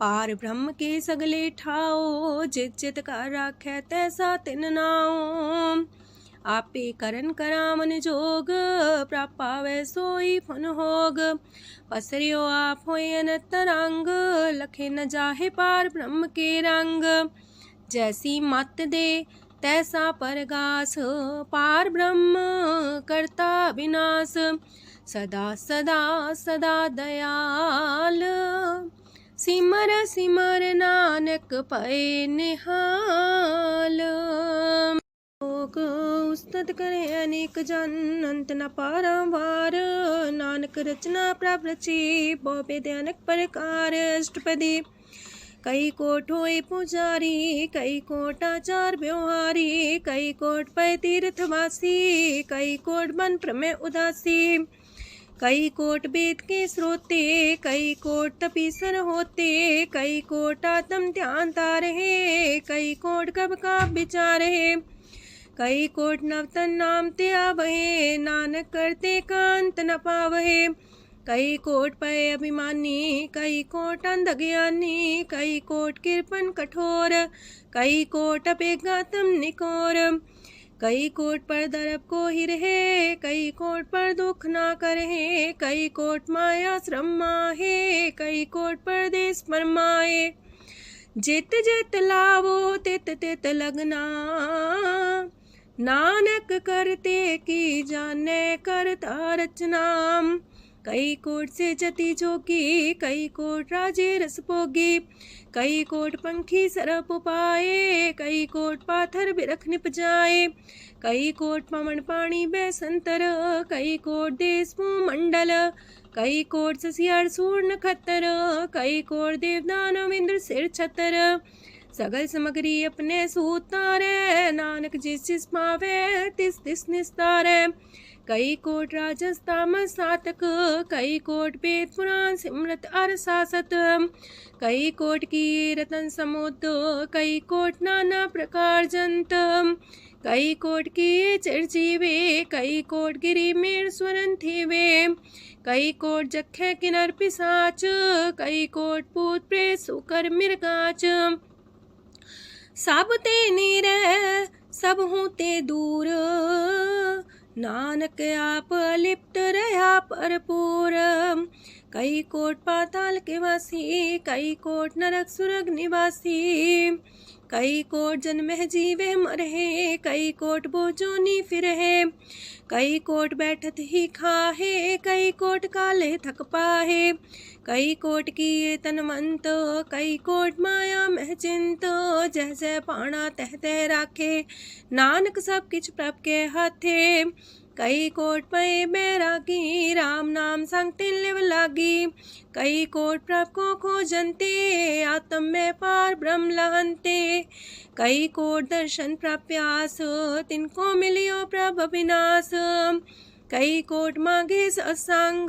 पार ब्रह्म के सगले ठाओ, जित जित कर राखै तैसा तिन नाओ। आपे करन करामन जोग, प्रापावे सोई फन होग। पसरियो आप होए अनंत रंग, लखे न जाहे पार ब्रह्म के रंग। जैसी मत दे तैसा परगास, पार ब्रह्म करता विनाश। सदा सदा सदा दयाल, सिमर सिमर नानक पए निहाल। लोक उस्तत करे अनेक जन, अंत न पारंवार। नानक रचना प्रभ रची, बहु अनेक प्रकार। अष्टपदी कई कोट होए पुजारी, कई कोट आचार व्यवहारी। कई कोट पै तीर्थवासी, कई कोट बन प्रमेय उदासी। कई कोट वेद के स्रोते, कई कोट तपीसर होते। कई कोट आत्म ध्यान तारहे, कई कोट कब का विचार है। कई कोट नवतन नाम ते आवहे, नानक करते कांत न पावहे। कई कोट पय अभिमानी, कई कोट अंधज्ञानी। कई कोट कृपन कठोर, कई कोट अपेगातम निकोर। कई कोट पर दरब को ही रहे, कई कोट पर दुख ना करहे। कई कोट माया श्रम माहे, कई कोट परदेश फरमाए। जित जित लावो तित तित लगना, नानक करते की जाने करता रचना। कई कोट से जति जोगी, कई कोट राजे रस भोगी। कई कोट पंखी सरप पाए, कई कोट पाथर बिरख निप जाए। कई कोट पवन पानी बैसंतर, कई कोट देश मंडल। कई कोट ससियार सूर नखत्तर, कई कोट देवदानव इंद्र सिर छतर। सगल समग्री अपने सूतारे, नानक जिस जिस पावे तिस तिस निस्तारे। कई कोट राजस तामस सातक, कई कोट वेद पुराण सिमरत अर सासत। कई कोट की रतन समुद्र, कई कोट नाना प्रकार जंत। कई कोट की चिरजीवे, कई कोट गिरी मेर स्वरन थेवे। कई कोट जखे किनर पिसाच, कई कोट पूत प्रेत सुकर मिर्गाच। सब ते नीरे सब हूँ ते दूर, नानक आप लिप्त रहा भरपूर। कई कोट पाताल के वासी, कई कोट नरक सुरग निवासी। कई कोट जन्म जीवे मरहे, कई कोट बोझोनी फिरहे। कई कोट बैठत ही खाहे, कई कोट काले थक पाहे। कई कोट किए तनमंत, कई कोट माया मह चिंत। जह जह पाणा तह तह राखे, नानक सब किछ प्रभ के हाथे। कई कोट पए बैरागी, राम नाम संग तिन लिव लागी। कई कोट प्रभ को खोजंते, आत्म में पार ब्रह्म लहंते। कई कोट दर्शन प्रप्यास, तिनको मिलियो प्रभ अविनाश। कई कोट मांगे सत्संग,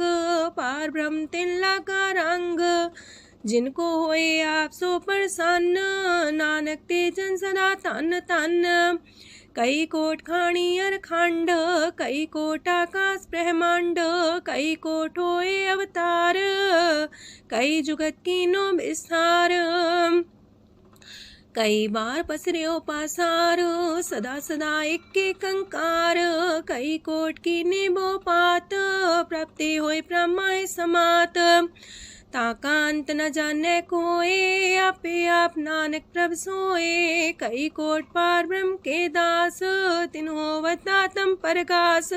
पार ब्रह्म तिन लागा रंग। जिनको होए आप सो प्रसन्न, नानक ते जन सदा तन तन। कई कोट खाणी अर खंड, कई कोट आकाश ब्रह्मांड। कई कोट होए अवतार, कई जुगत कीनो विस्तार। कई बार पसरियो पासार, सदा सदा एक कंकार। कई कोट की निबो पात, प्राप्ति होए प्रमाय समात। ताका अंत न जाने कोय, आपे आप नानक प्रभ सोए। कई कोट पार ब्रह्म के दास, तिन होवत आत्म परगास।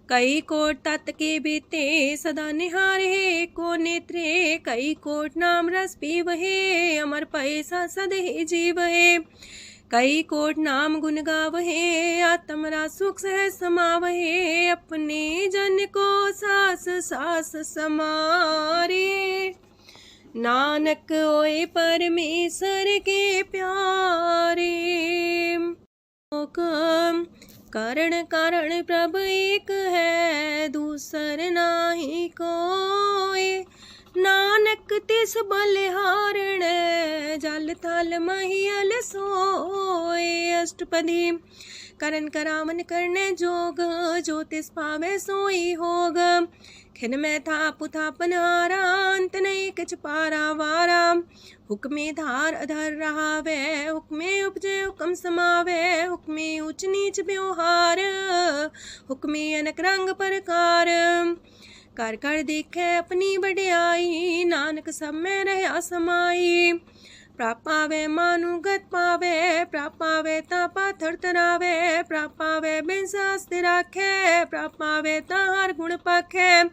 कई कोट तत् के बीते, सदा निहारे को नेत्रे। कई कोट नाम रस पीवहे, अमर पैसा सदहि जीवहे। कई कोट नाम गुण गावहे, आत्मरा सुख सह समावहे। अपने जन को सास सास समारे, नानक होए परमेश्वर के प्यारे। कारण कारण प्रभ एक है, दूसर नाही कोय। नानक तिस बलिहारण, जल थल महियल सोए। अष्टपदी करन करावन करने जोग, जो तिस पावे सोई होग। खिन में थाप थापन हारा, अंत नहीं किछ पारा वारा। हुक्मे धार अधर रहावे, हुक्मे उपजे हुक्म समावे। हुक्मे ऊंच नीच व्यवहार, हुक्मे अनक रंग प्रकार। कर कर देखे अपनी बड़ियाई, नानक सब में रहा समाई। प्राप पावे मानुगत पावे, प्राप पावे ता पाथर तरावे। प्राप पावे बिन शास्त्र राखे, प्राप पावे ता हर गुण पाखे।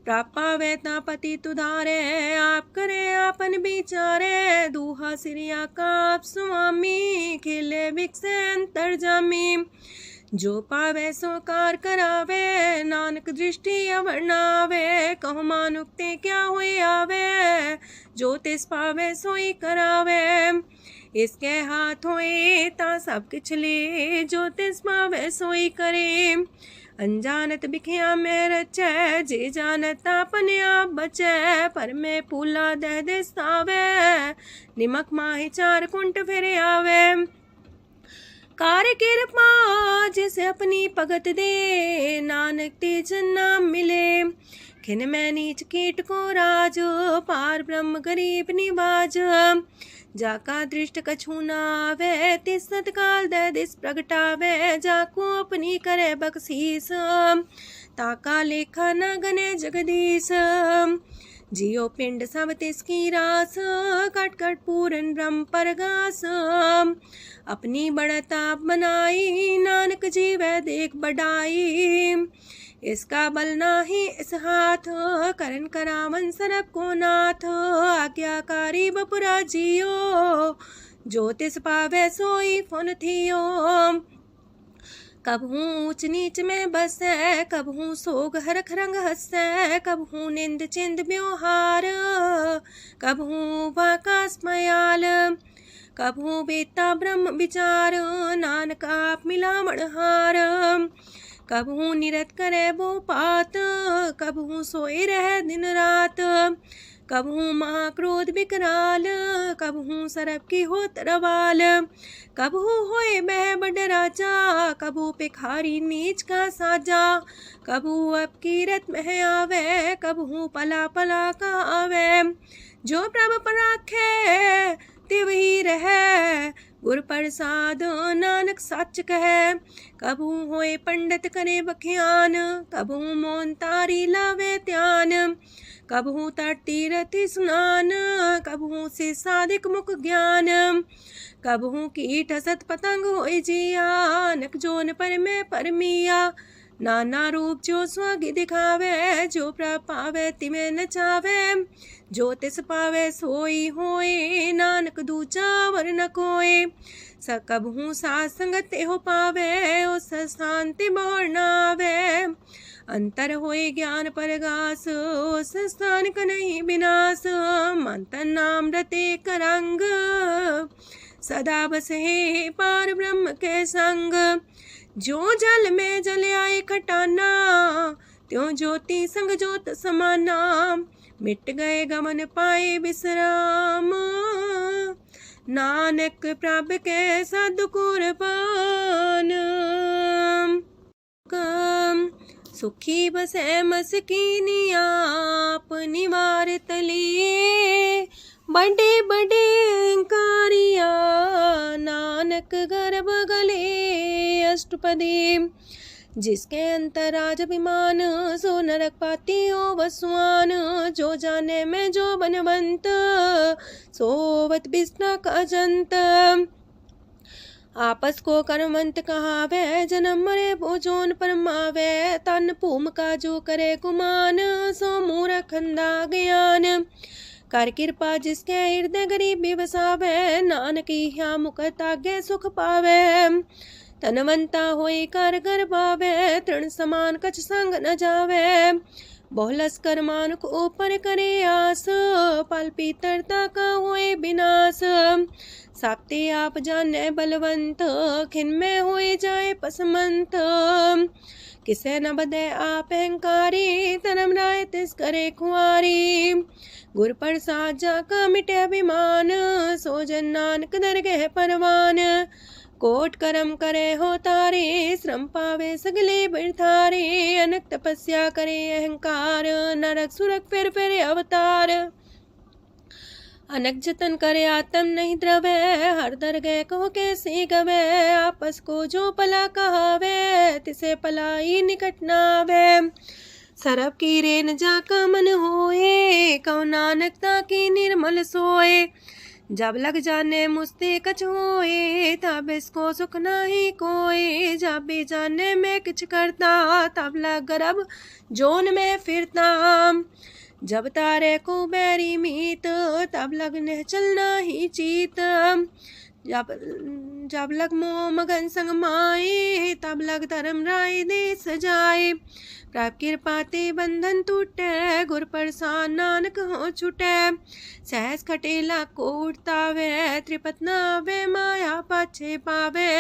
प्राप पावे ता पति तुधारे, आप करे आपन विचारे। दूहा सिरिया का आप स्वामी, खिले बिकसे अंतर जामी। जो पावे सो कार करावे, नानक दृष्टि अवर्णावे। कहु मानुक्ते क्या हुए आवे, जो तिस पावे सोई करावे। इसके हाथ होए ता सब किछ ले, जो तिस पावे सोई करे। अनजानत बिखिया में रचै, जे जानत अपने आप बचै। पर में फूला दह दिसावे, निमक माहि चार कुंट फिर आवे। कार कृपा जिसे अपनी भगत दे, नानक तेज नाम मिले। खिन में नीच कीट को राज, पार ब्रह्म गरीब निवाज। जाका दृष्ट कछु न आवे, तिस सतकाल दह दिस प्रगटावे। जाको अपनी करे बख्शीस, ताका लेखा न गने जगदीश। जियो पिंड सब तिसकी रास, कट कट पूरन ब्रह्म परगास। अपनी बढ़ता बनाई, नानक जीवै देख बढ़ाई। इसका बल नाही इस हाथ, करन करावन सरब को नाथ। आज्ञाकारी बपुरा जियो, जो तिस पावे सोई फुन थियो। कबहू ऊंच नीच में बसै, कबहू सोग हरख रंग हंसै। कबहू निंद चिंद व्यवहार, कबहू वाकास मयाल। कबहू बेता ब्रह्म विचार, नानक आप मिलावण हार। कबहू निरत करे वो पात, कबहू सोए रह दिन रात। कबहू महाक्रोध विकराल, कबहू सरब की होत रवाल। कबहू होए बह बड़ राजा, कबहू भिखारी नीच का साजा। कबहू अब कीरत में आवे, कबहू पला पला का आवे। जो प्रभ पर राखे तिव ही रहे, गुर प्रसाद नानक सच कहे। कबहू होए पंडित करे बख्यान, कबहू मौन तारी लावे ध्यान। कबहू तट तीरथि स्नान, कबहू से साधिक मुख ज्ञान। कबहू कीट हसत पतंग होए जिया, नक जोन पर में परमिया। नाना रूप जो स्वागी दिखावे, जो प्रभ पावे तिमें नचावे। जो तिस पावे सोई होए, नानक दूजा वर न कोय। सकबहू साथ संगत हो पावे, उस शांति मोर नावे। अंतर होए ज्ञान परगास, उस स्थान का नहीं विनाश। मंतन नाम रते करंग, सदा बस है पार ब्रह्म के संग। जो जल में जल आए खटाना, त्यों ज्योति संग ज्योत समाना। मिट गए गमन पाए विश्राम, नानक प्रभ के सद्कुर्बान। सुखी बसे मस्कीनी आप निवार तलिए। बड़े बड़े कारिया, नानक गर्भ गले। अष्टपदी जिसके अंतराज अभिमान, सो नरक पाती हो वसुआन। जो जाने में जो बनवंत, सोवत बिस्ना का जंत। आपस को कर्मवंत कहावे, जन्म मरे भोजोन परमावे। तन भूम का जो करे गुमान, सो मूर्ख अंधा ज्ञान। कर कृपा जिसके हृदय गरीबी बसावे, नानकी ह्या मुख तागे सुख पावे। तनवंता होई कर घर पावे, तृण समान कछ संग न जावे। बहुलस कर मानुक ऊपर करे आस, पल पीतरता का होए विनाश। साप्ते आप जाने बलवंत, खिन में होए जाए पसमंत। किसे न बदे आप अहंकारी, धर्म राय तिस करे खुआरी। गुर प्रसाद जाका मिटे अभिमान, सो जन नानक दरगह परवान। कोट कर्म करे हो तारे, श्रम पावे सगले बिरथारे। अनक तपस्या करे अहंकार, नरक सुरक फिर अवतार। अनक जतन करे आत्म नहीं द्रवे, हर दरगह कहो कैसे गवे। आपस को जो पला कहावे, तिसे पलाई निकट नावे। सरब की रेन जाका मन होए, कहो नानक ताकी निर्मल सोए। जब लग जाने मुझते कछ होए, तब इसको सुख नाही कोए। जब भी जाने में किछ करता, तब लग गर्भ जोन में फिरता। जब तारे को बैरी मीत, तब लगने चलना ही चीत। जब लग मोह मगन संग माए, तब लग धर्म राय दे सजाए। प्रभ कृपा ते बंधन टूटे, गुर प्रसाद नानक हो छूटे। सहज खटेला को उठतावे, त्रिपत नावे माया पाछे पावे।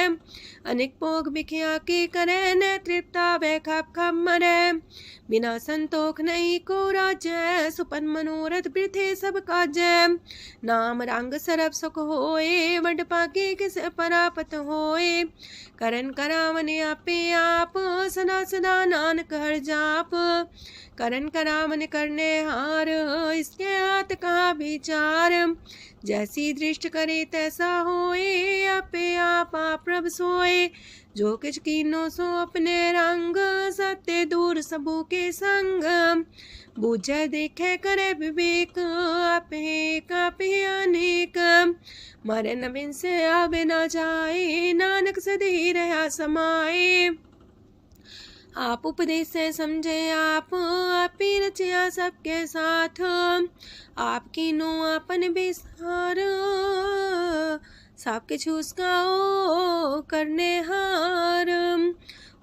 अनेक भोग बिखिया की करे, न तृप्तावे खप खप मरे। बिना संतोख नहीं को राज्य, सुपन मनोरथ वृथे सब काजै। नाम रंग सरब सुख होए, वड पाके किस परापत होए। करन करावन आपे आप, सदा सदा नानक हर जाप। करन करावन करने हार, इसके हाथ का विचार। जैसी दृष्ट करे तैसा होए, आपे आप प्रभ सोए। जो किछ कीनो सो अपने रंग, सत्य दूर सबू के संग। बूझे देखे करे विवेक, आपे अनेक। मरे न बिन से आवे न जाए, नानक सदी रहा समाए। आप उपदेश से समझे आप ही रचिया सबके साथ। आपकी नो आपन बिसार, सब किछ उसका ओ करने हार।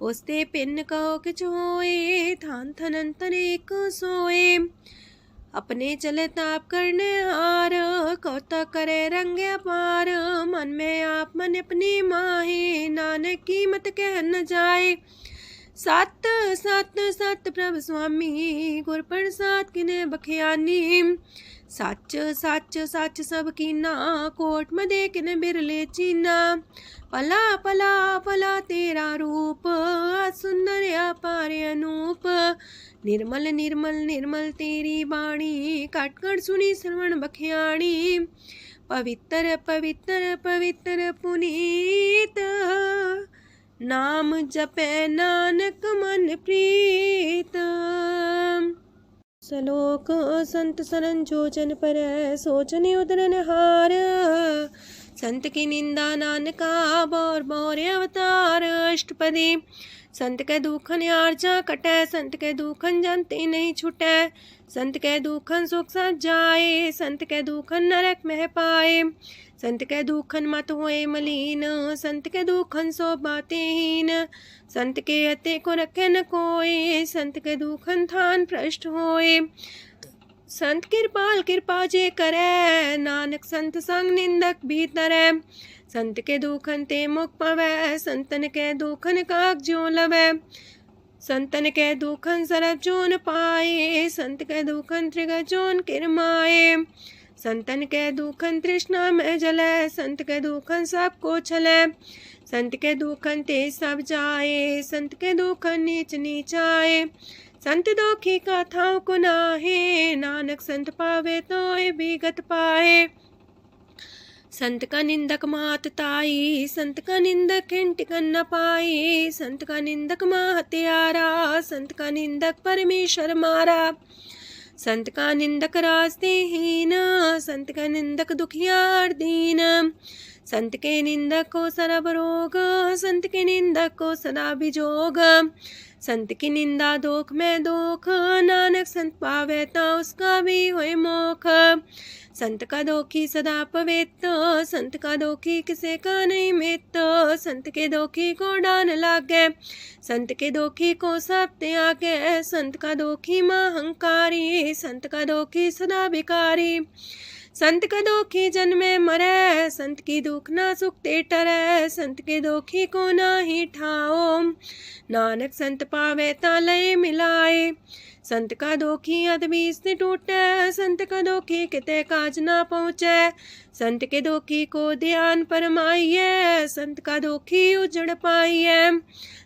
उसते पिन कहो किछ होए, थान थनन तनेक सोए। अपने चले ताप करने हार, कौतक करे रंग अपार। मन में आप मन अपनी माहे, नानक की मत कह न जाए। सत सत सत प्रभ स्वामी, गुर प्रसाद किने बखियानी। सच सच सच सब कीना, कोट मदे किने बिरले चीना। पला पला पला तेरा रूप, सुंदर अपार अनूप। निर्मल निर्मल निर्मल तेरी बाणी, काट कर सुनी श्रवण बखियाणी। पवित्र पवित्र पवित्र पुनीत, नाम जपे नानक मन प्रीत। सलोक संत सरन जो जन पर, सोचने उदरन हार। संत की निंदा नानका, बौर बौर अवतार। अष्टपदी संत के दुखन आर्जा कटे, संत के दुखन जानते नहीं छुटे। संत के दुखन सुख सज जाए, संत के दुखन नरक में पाए। संत के दुखन मत होए मलीन, संत के दुखन सो बातें हीन। संत के अते को रखे न कोई, संत के दुखन थान भ्रष्ट होए। संत कृपाल कृपा जे करे, नानक संत संग निंदक भी तरे। संत के दुखन ते मुख पवै, संतन के दुखन काग जो लवै। संतन के दुखन सरब जोन पाए, संत के दुखन त्रिगत जोन किरमाए। संतन के दुखन तृष्णा में जले, संत के दुखन सबको छले। संत के दुखन ते सब जाए, संत के दुखन नीच नीचाए। संत दोखी का थाव को नाहे, नानक संत पावे तो विगत पाए। संत का निंदक मात ताई, संत का निंदक हिंटिकन न पाई, संत का निंदक माँ हत्यारा, संत का निंदक परमेश्वर मारा, संत का निंदक रास्ते हीन, संत का निंदक दुखियार दीन, संत के निंदक को सरब रोग, संत के निंदक को सदा बिजोग, संत की निंदा दोख में दोख, नानक संत पावे ता उसका भी होए मोख, संत का दोखी सदा पवित्र, संत का दोखी किसे का नहीं मित, संत के दोखी को डान लागे, संत के दोखी को सब त्यागे, संत का दोखी महांकारी, संत का दोखी सदा भिकारी, संत का दोखी जन्मे मरे, संत की दुख ना सुख ते टरे, संत के दोखी को ना ही ठाओ, नानक संत पावे ता लय मिलाए, संत का दोखी अदबी से टूटे, संत का दोखी किते काज ना पहुँचे, संत के दोखी को ध्यान परमाइए, संत का दोखी उजड़ पाइए,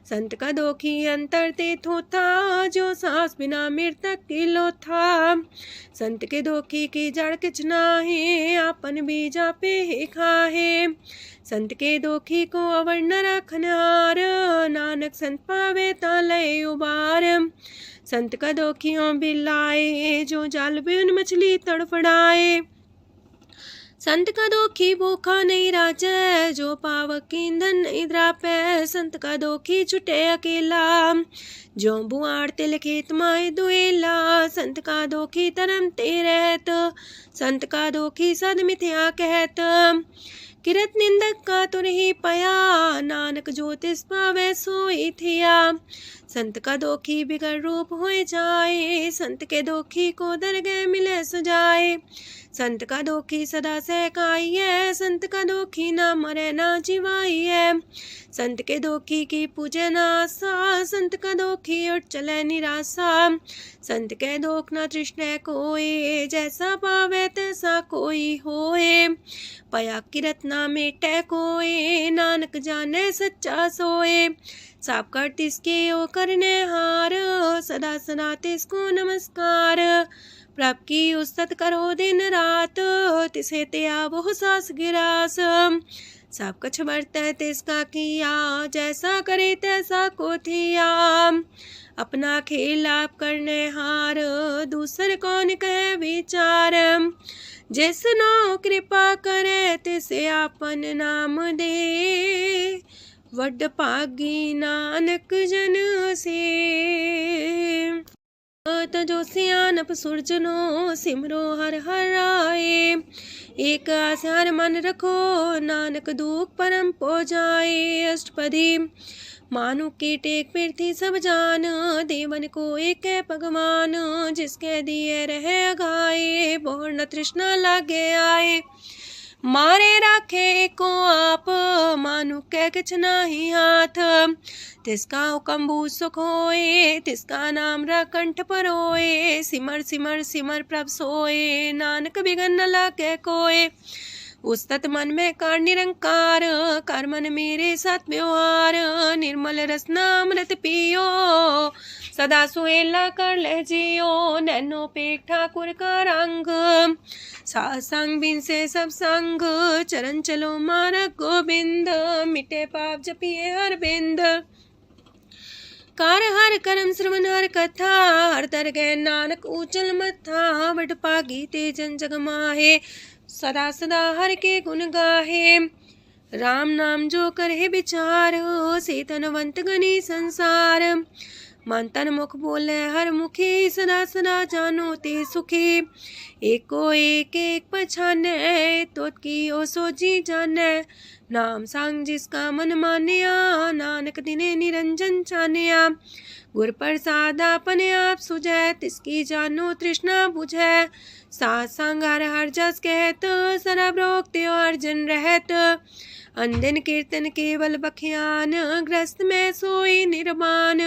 संत का दोखी अंतर ते थोथा, जो सांस बिना मृतक की लोथा, संत के दोखी की जड़ किछ नाहे, आपन बीजा पे ही खाहे, संत के दोखी को अवर न रखनार, नानक संत पावे ता लय उबार, संत का दोखियों बिलाए, जो जाल बिन मछली तड़फड़ाए, संत का दोखी भूखा नहीं राजे, जो पावक ईंधन नहीं द्रापे, संत का दोखी छुटे अकेला, जो बुआड़ तिल खेत माए दुएला, संत का दोखी तरम ते रहत, संत का दोखी सद मिथ्या कहत, किरत निंदक का तुर ही पया, नानक जो तिस पावे सोई थिया, संत का दोखी बिगड़ रूप होए जाए, संत के दोखी को दरगह मिले सजाए, संत का दोखी सदा सहकाइए, संत का दोखी ना मरे ना जिवाइए, संत के दोखी की पूजे ना आशा, संत का दोखी उठ चले निराशा, संत के दोख ना तृष्ण कोई, जैसा पावे तैसा कोई होए, पया किरत ना मेटे कोई, नानक जाने सच्चा सोए, साप कर तिसके ओ करने हार, सदा सदा तिसको नमस्कार, प्रभ की उस्तत करो दिन रात, तिसे त्या वो सास गिरास, सब कछ बरतै तिसका किया, जैसा करे तैसा को थिया, अपना खेल आप करने हार, दूसर कौन कहे विचार, जिसनो कृपा करे तिसे आपन नाम दे, वड पागी नानक जन से, तजो सियानप सुरजनो, सिमरो हर हर आए, एक आस हर मन रखो, नानक दुख परम पो जाए, अष्टपदी मानु के टेक पृथ्वी सब जान, देवन को एक है भगवान, जिसके दिए रहे अघाए, बोर न तृष्णा लागे आए, मारे राखे को आप, मानु के किछ नाही हाथ, तिसका हुक्म भूत सुख होए, तिसका नाम रकंठ पर होए, सिमर सिमर सिमर प्रभ सोए, नानक बिगन न लागे कोय, उस्तत मन में कर निरंकार, कर मन मेरे साथ व्यवहार, निर्मल रसना अमृत पियो, सदा सुहेला कर ले जियो, नैनो पेट ठाकुर का रंग, सासंग बिन से सब संग, चरण चलो मार्ग गोविंद, मिटे पाप जपिए हर बिंद, कार हर करम श्रवण हर कथा, हर तर गए नानक ऊचल मथा, वड पागी ते जन जग माहे, सदा सदा हर के गुण गाहे, राम नाम जो करे विचार, से तनवंत गनी संसार, मन तन मुख बोले हर मुखी, सदा सदा जानो ते सुखी, एको एक एक पछाने, तोत की ओ सोची जाने, नाम सांग जिसका मन मानिया, नानक दिने निरंजन चानिया, गुर प्रसाद अपने आप सुझै, तिसकी जानो तृष्णा बुझै, सात संग हर हर जस कहत, सरब रोग त्यो अर्जन रहत, अंदिन कीर्तन केवल बख्यान, ग्रस्त में सोई निर्माण,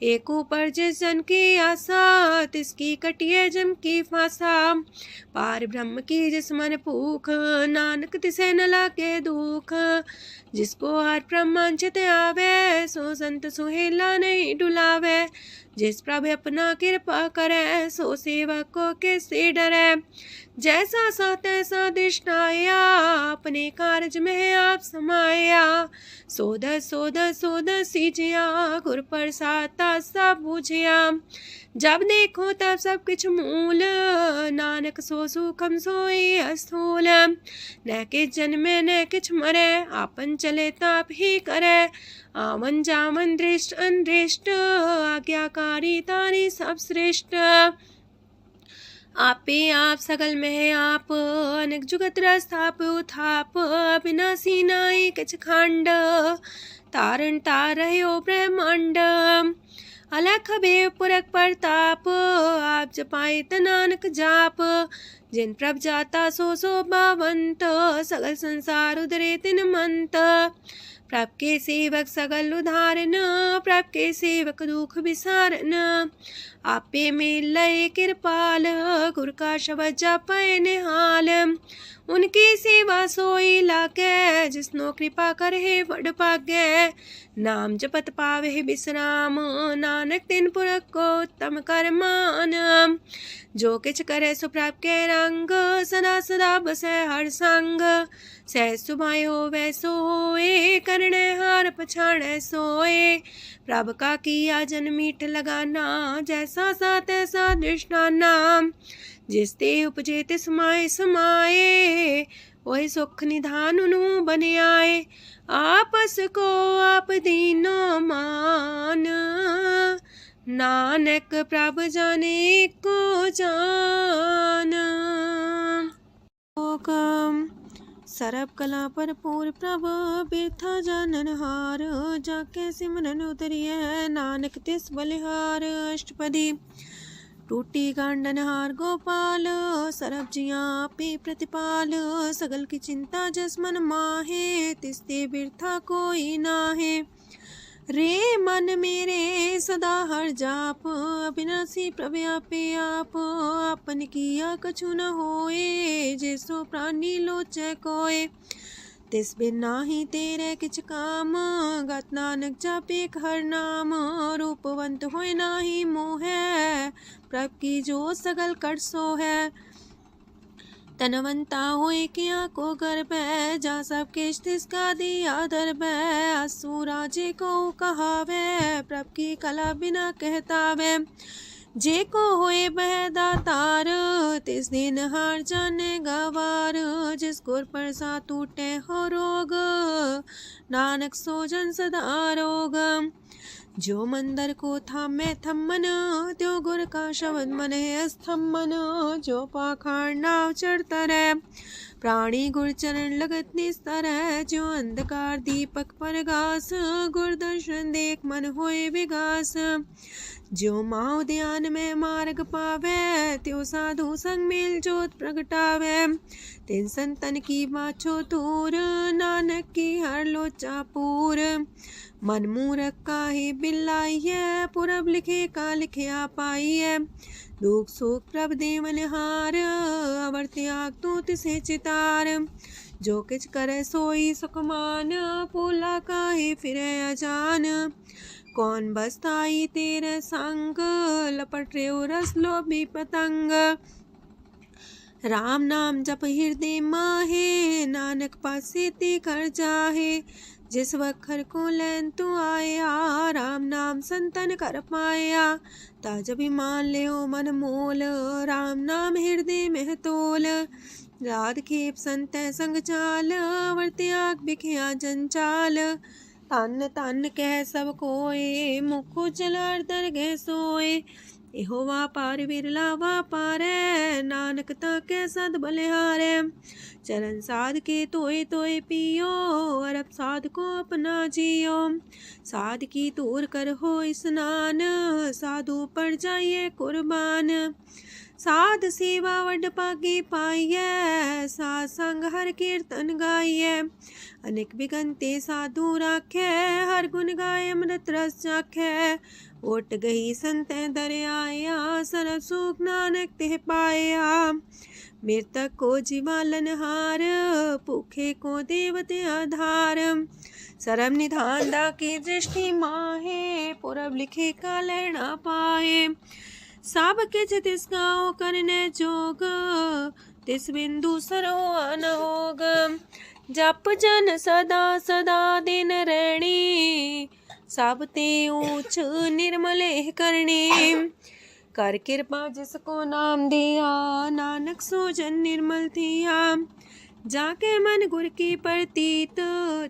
एक ऊपर जिस जन की आशा, तिसकी कटिए जम की फांसा, पार ब्रह्म की जिस मन भूख, नानक तिसे न लागे दुख, जिसको हर ब्रह्मांचित आवे, सो संत सुहेला नहीं डुलावे, जिस प्रभु अपना कृपा करे, सो सेवक को किससे डरे। जैसा सा तैसा दृष्टाया, अपने कारज में आप समाया। सोध सोध सोध सीजिया, गुर प्रसाद सब बूझिया। जब देखो तब सब किछ मूल, नानक सो सुखम सोई अस्थूल। न किछ जन्मे न किछ मरे, आपन चले ताप ही करे। आवन जावन दृष्ट अनदृष्ट, आज्ञाकारी तारी सब श्रेष्ठ। आपे आप सगल में आप, अनेक जुगत रस्थाप उथाप। अविनाशी नाई किछ खंड, तारण तार रह्यो ब्रह्मांड। अलख भेव पुरख प्रताप, आप जपाए नानक जाप। जिन प्रभ जाता सो शोभावंत, सगल संसार उधरे तिन मंत। प्रभ के सेवक सगल उधारन, प्रभ के सेवक दुख विसारन। आपे में लय कृपाल, गुर का शब्द जपै निहाल। उनकी सेवा सोई लागे, जिसनो कृपा करे वड पागे। नाम जपत पावे विश्राम, नानक तिन पुरख को उत्तम कर मान। जो किछ करे सो प्रभ के रंग, सदा सदा बसै हर संग। सह सुभाए होवै सो होए, करणे हार पछाणै सोए। प्रभ का किया जन मीठ लगाना, जैसा सा तैसा दृष्टाना। जिस ते उपजे तिस माए समाए, ओहि सुख निधान उनु बन आए। आपस को आप दीनो मान, नानक प्रभ जाने को जान। सरब कला भरपूर प्रभ, बिरथा जानन हार। जाके सिमरन उतरिए, नानक तिस बलिहार। अष्टपदी। टूटी गांडन हार गोपाल, सरब जिया पे प्रतिपाल। सगल की चिंता जस मन माहे, तिसते बिरथा कोई नाहे। रे मन मेरे सदा हर जाप, अविनाशी प्रभ आपे आप। आपन किया कछु न होए, जैसो प्राणी लोचै कोय। तिस बिन नाही तेरे किछ काम, गत नानक जापे हर नाम। रूपवंत होय नाही मोह, प्रभ की जो सगल कर सो है। तनवंता होए किया को गर्भ, जा सब किछ तिसका दिया दर्ब। असुराजे को कहावे, प्रभ की कला बिना कहतावे। जे को होए बह दातार, तिस दिन हार जाने गवार। जिस गुर प्रसाद टूटे हो रोग, नानक सो जन सदा रोग। जो मंदर को थामे थम्मन, त्यो गुर का शब्द मन है स्तंभन। जो पाखाड़ नाव चढ़ता रहे, प्राणी गुर चरण लगत निस्तर है। जो अंधकार दीपक पर घास, गुर दर्शन देख मन होए विगास। जो माओ ध्यान में मार्ग पावे, त्यो साधु संग मेल जोत प्रगटावे। तिन संतन की बाछो तूर, नानक की हर लोचा पूर। मन मूरख काहे बिलाइए, पुरब लिखे का लिखिया पाइए। दुख सुख प्रभ देवन हार, अवर त्याग तू तिसे चितार। जो किछ करे सोई सुखमान, पोला काहे फिरे अजान। कौन बसताई तेरे संग, लपट रे रस लोभी पतंग। राम नाम जप हृदय माहे, नानक पासे ते कर जाहे। जिस वखर को लैन तू आया, राम नाम संतन कर पाया। ताज अभिमान ले मन मोल, राम नाम हृदय में तोल। राध खेप संत संग चाल, वर त्याग बिखिया जंचाल। तन तन कह सब कोय, मुखो चलार दरगह सोए। एहो वापार विरला वापारै, नानक ताके सद बलिहारै। चरण साध के तोय तोय पियो, अरब साध को अपना जियो। साध की तूर कर हो स्नान, साधु पर जाइए कुर्बान। साध सेवा वड पागे पाइए, साध संग हर कीर्तन गाइए। अनेक बिगंते साधु राखे, हर गुण गाय अमृत रस चाखे। ओट गई संत दर आया, सरब सुख नानक तिह पाया। मृतक को जीवालन हार, भूखे को देवते आधार। सरम निधान की दृष्टि माहे, पूरब लिखे का लहना पाए। साब के तिस गाँव करने जोग, तिस बिंदु सरो अनहोग। जप जन सदा सदा दिन रैणी, साबते ऊंच निर्मले करणी। कर कृपा जिसको नाम दिया, नानक सो जन निर्मल थिया। जाके मन गुर की प्रतीत,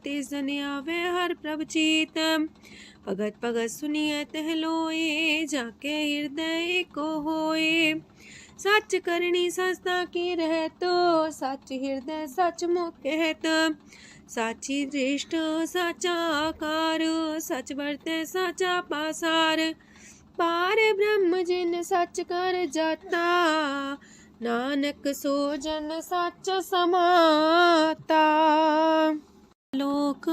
तिस जन आवे हर प्रभ चीत। भगत भगत सुनिए तह लोए, जाके हृदय को होए। सच करनी सस्ता की रहत, सच हृदय सच मुख कहत। साची दृष्ट साचा आकार, सच बरते साचा पासार। पार ब्रह्म जिन सच कर जाता, नानक सो जन सच समाता। लोक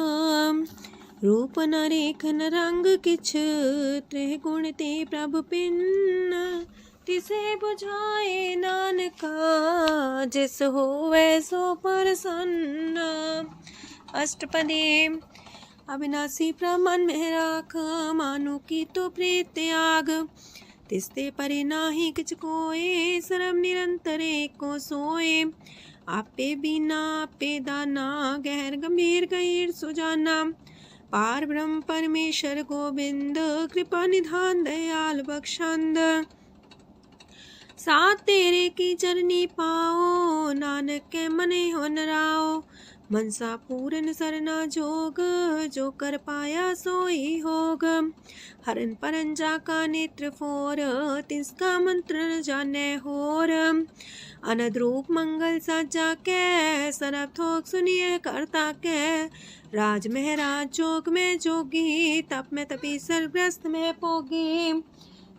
रूप न रेखन रंग किछ, त्रिह गुण ते प्रभ पिन। तिसे बुझाए नानका, जिस होवे सो प्रसन्न। अष्टपदी। अविनाशी प्रमन में राख, मानो की तो प्रीत त्याग। तिसते परे नाही किछ कोय, सरम निरंतर एको सोए। आपे बिना आपे दाना, गहर गंभीर गहीर सुजाना। पार ब्रह्म परमेश्वर गोविंद, कृपा निधान दयाल बख्शंद। साथ तेरे की चरनी पाओ, नानक के मने हो नराओ। मनसा पूरन सरना जोग, जो कर पाया सोई होग। हरन परन जाका नेत्र फोर, तिसका मंत्र न जाने होर। अनद रूप मंगल साजा के, सरब थोक सुनिए करता के। राज महराज जोग में जोगी, तप में तपी सरग्रस्त में पोगी।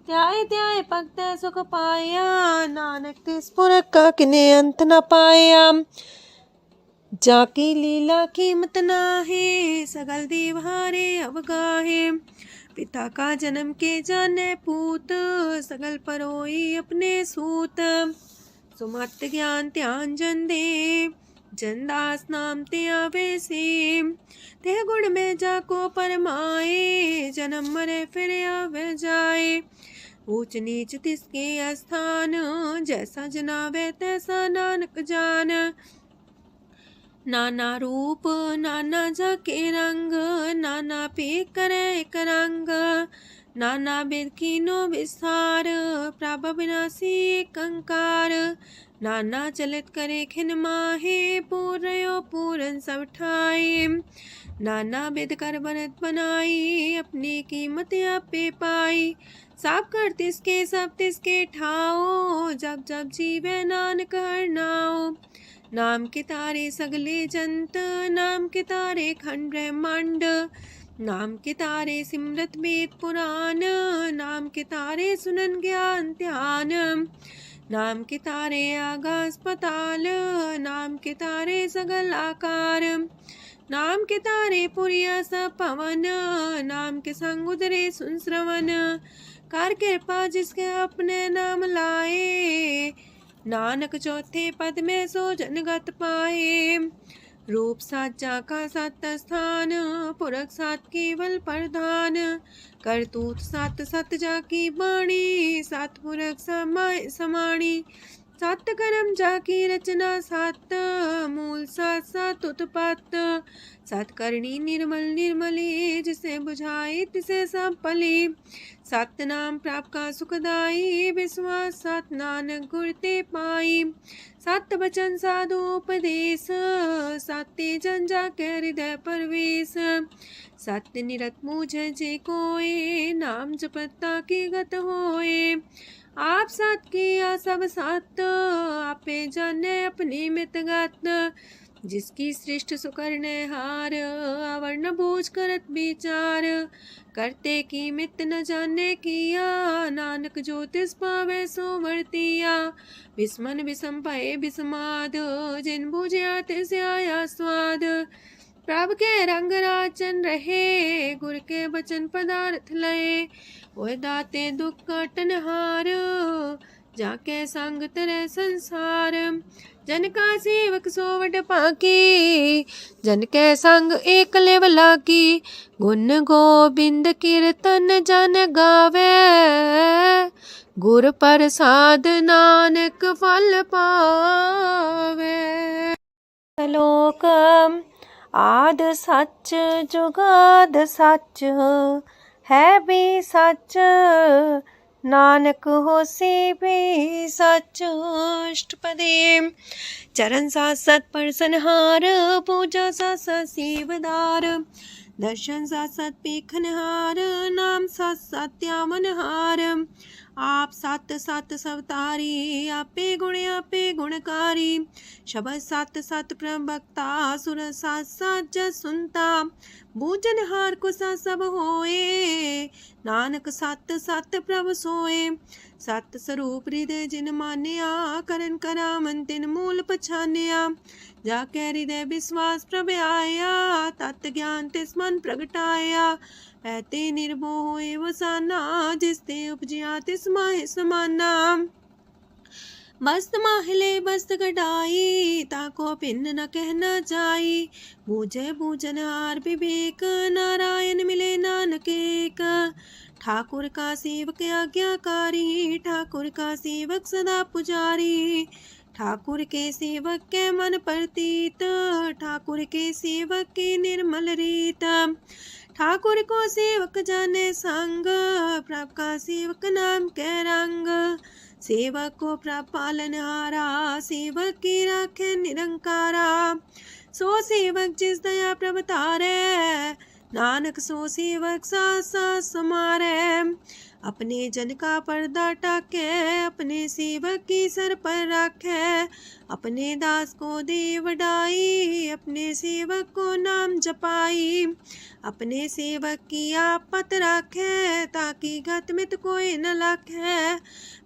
त्याय त्याय भक्त सुख पाया, नानक तिस पुरख का किने अंत न पाया। जाकी लीला कीमत नाहे, सगल देव हारे अवगाहे। पिता का जन्म के जाने पूत, सगल परोई अपने सूत। सुमत ज्ञान ध्यान जन दे, जनदास नाम ते आवे से। ते गुण में जाको परमाए, जन्म मरे फिर आवे जाए। ऊंच नीच तिसके स्थान, जैसा जनावे तैसा नानक जान। नाना रूप नाना जाके रंग, नाना पे करे एक रंग। नाना वेद कीनो विस्तार, प्रभ विनाशी एक अंकार। नाना चलित करे खिन माहे, पूर्यो पूरन सब ठाए। नाना वेद कर बनत बनाई, अपनी कीमत आपे पाई। सब कर तिसके सब तिसके ठाओ, जब जब जीवे नानक हर नाओ। नाम के तारे सगले जंत, नाम के तारे खंड ब्रह्मांड। नाम के तारे सिमरत वेद पुराण, नाम के तारे सुनन ज्ञान ध्यान। नाम के तारे आकाश पताल, नाम के तारे सगल आकार। नाम के तारे पुरिया सब पवन, नाम के संग उदरे सुन श्रवण। कर कृपा जिसके अपने नाम लाए, नानक चौथे पद में सो जनगत पाए। रूप साचा का सत स्थान, पुरख सात केवल प्रधान। करतूत सत सत जाकी बाणी, सत पुरख समाय समाणी। सत कर्म जाकी रचना सत, मूल सात सात उत्पत्त। सत करणी निर्मल निर्मली, जिसे बुझाई तिसे सब पली। सत नाम प्राप का सुखदाई, विश्वास सत नानक गुर ते पाई। सत बचन साधु उपदेश, सत्य जन जाके हृदय परवेश। सत्य निरत मुझे जे कोय, नाम जपता की गत होए। आप सत किया सब सत, आपे जाने अपनी मित गत। जिसकी सृष्ट सुकरने हार, अवर्ण बूझ करत विचार। करते की मित न जाने किया, नानक जो तिस पावे सो वर्तिया। विस्मन विषम भय विस्माद, जिन बुझिया तिस आया स्वाद। प्रभ के रंग राचन रहे, गुर के बचन पदार्थ लय। ओए दाते दुख काटन हार, जाके संग तरे संसार। जन का सेवक सोवट पाकी, जन के संग एक लेवला की। गुण गोबिंद कीर्तन जन गावे, गुर प्रसाद नानक फल पावे। श्लोक आद सच जुगाद सच, है भी सच नानक होसी भी सच। अष्टपदी चरण साथ सत परसनहार, पूजा साथ साथ सेवदार। दर्शन साथ साथ पेखनहार, नाम साथ साथ त्यावनहार। आप सत सत सवतारी, आपे गुणकारी। शबद सत सत प्रवक्ता, सुर साथ साथ जस सुनता। बूझनहार को सा सब होए, नानक सत सत प्रभ सोए। सत स्वरूप हृदय जिन मानिया, करन करा मन तिन मूल पछानिया। जाके हृदय विश्वास प्रभ आया, तत् ज्ञान तिस मन प्रगटाया। पैते निर्भो होए वसाना, जिसते उपजिया तिस माहि समाना। बस्त माहिले बस्त कटाई, ताको भिन्न न कहना जाई। बूझे बूझनहार विवेक, नारायण मिले नानक एक। ठाकुर का सेवक आज्ञाकारी, ठाकुर का सेवक सदा पुजारी। ठाकुर के सेवक के मन प्रतीत, ठाकुर के सेवक की निर्मल रीत। ठाकुर को सेवक जाने संग, प्रभ का सेवक नाम के रंग। सेवक को प्रभ पालनहारा, सेवक की राखे निरंकारा। सो सेवक जिस दया प्रभ तारे, नानक सो सेवक साथ साथ समारे। अपने जन का पर्दा टाके, अपने सेवक की सर पर राखे। अपने दास को दे वडाई, अपने सेवक को नाम जपाई। अपने सेवक की आपत राखे, ताकि गत मित कोई न लाखे।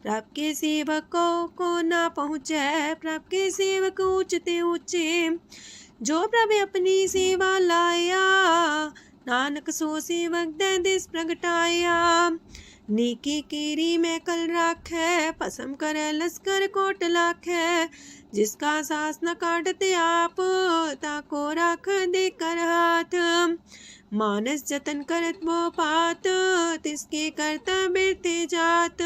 प्रभ के सेवक को ना पहुँचे, प्रभ के सेवक ऊंचते ऊंचे। जो प्रभु अपनी सेवा लाया, नानक सो सेवक दे दिस प्रगटाया। नीकी कीरी में कल राखे, पसम करे लश्कर कोट लाखे। जिसका सास न काटते आप, ताको राख दे कर हाथ। मानस जतन करत वो पात, तिसके करता बिरते जात।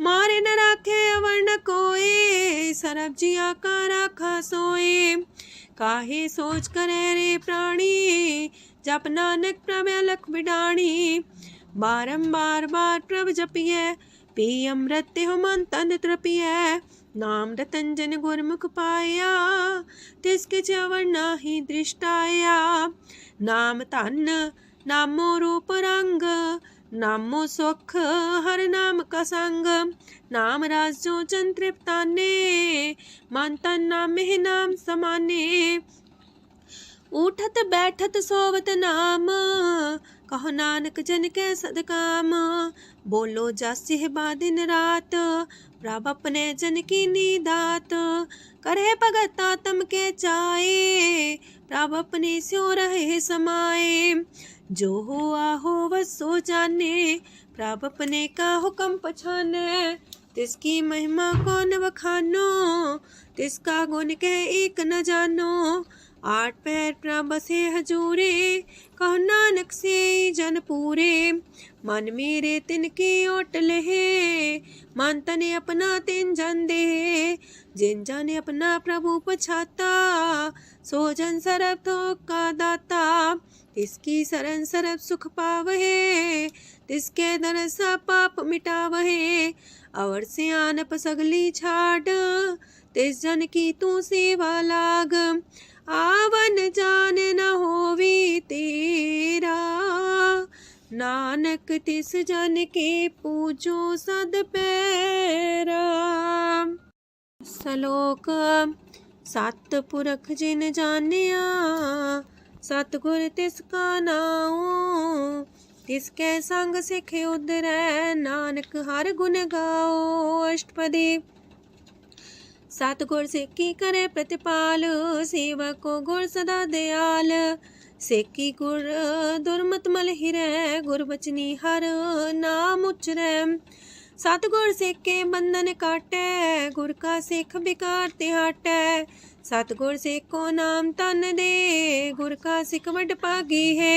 मारे न राखे अवर न कोई, सरब जिया का राखा सोए। काहे सोच करे रे प्राणी, जप नानक प्रभ अलख बिडाणी। बारंबार बार प्रभ जपिए, पी अमृत हो मन तन तृपिए। नाम रतन जन गुरमुख पाया, तिसके चवर नाही दृष्टाया। नाम धन नामो रूप रंग, नामो सुख हर नाम का संग। नाम राज जो जन तृप्ताने, मन तन नाम में नाम समाने। उठत बैठत सोवत नाम, कहो नानक जन के सदकाम। बोलो जस सेहबा दिन रात, प्रभ अपने जन की नीदात। करे भगत आत्म के चाए, प्रभ अपने स्यो रहे समाए। जो हुआ हो बस सो जाने, प्रभ अपने का हुक्म पछाने। तिसकी महिमा कौन बखानो, तिसका गुण के एक न जानो। आठ पैर प्रभ से हजूरे, कहो नानक से जन पूरे। मन मेरे तिनकी ओट लहे, मन तने अपना तिन जन दे। जिन जन अपना प्रभु पछाता, सो जन सरब थोक का दाता। तिसकी शरण सरब सुख पावहे, तिसके दरसा पाप मिटावहे। अवर से आनप सगली छाड़, तिस जन की तू सेवा लाग। आवन जान न होवी तेरा, नानक तिस जन के पूजो सद पैरा। श्लोक सत पुरख जिन जानिया, सतगुर तिसका नाओ। तिसके संग सिख उदरै, नानक हर गुण गाओ। अष्टपदी सतगुर सिक्की करे प्रतिपाल, सेवक को गुर सदा दयाल। सेकी गुर दुर्मत मल हिरै, गुर बचनी हर नाम उचरै। सतगुर सिख के बंधन काटै, गुर का सिख बिकार ते हटै। सतगुर सिख को नाम तन दे, गुर का सिख वड भागी है।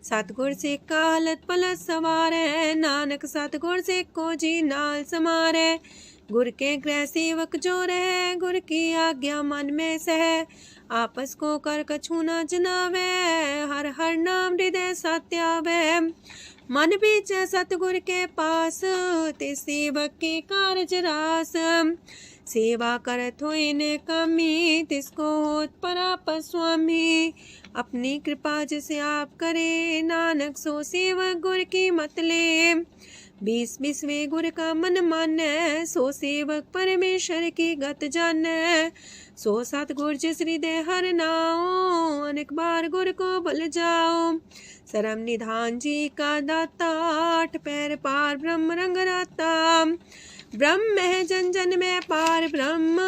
सतगुर सिख का हलत पलत सवारै, नानक सतगुर सिख को जी नाल समारै। गुर के गृह सेवक जो रहे, गुर की आज्ञा मन में सह। आपस को कर कछु न जनावै, हर हर नाम हृदय सत्यावै। मन बीच सतगुर के पास, ते सेवक के कारज रास। सेवा करत होए ने कामी, तिसको होत परापर स्वामी। अपनी कृपा जिसे आप करे, नानक सो सेवक गुर की मत ले। 20 गुर का मन मानै, सो सेवक परमेश्वर की गत जानै। सो सतगुर जिस हृदय हर नाओ, अनेक बार गुर को बल जाओ। सरम निधान जी का दाता, 8 पैर पार ब्रह्म रंग राता। ब्रह्म है जन जन में पार ब्रह्म,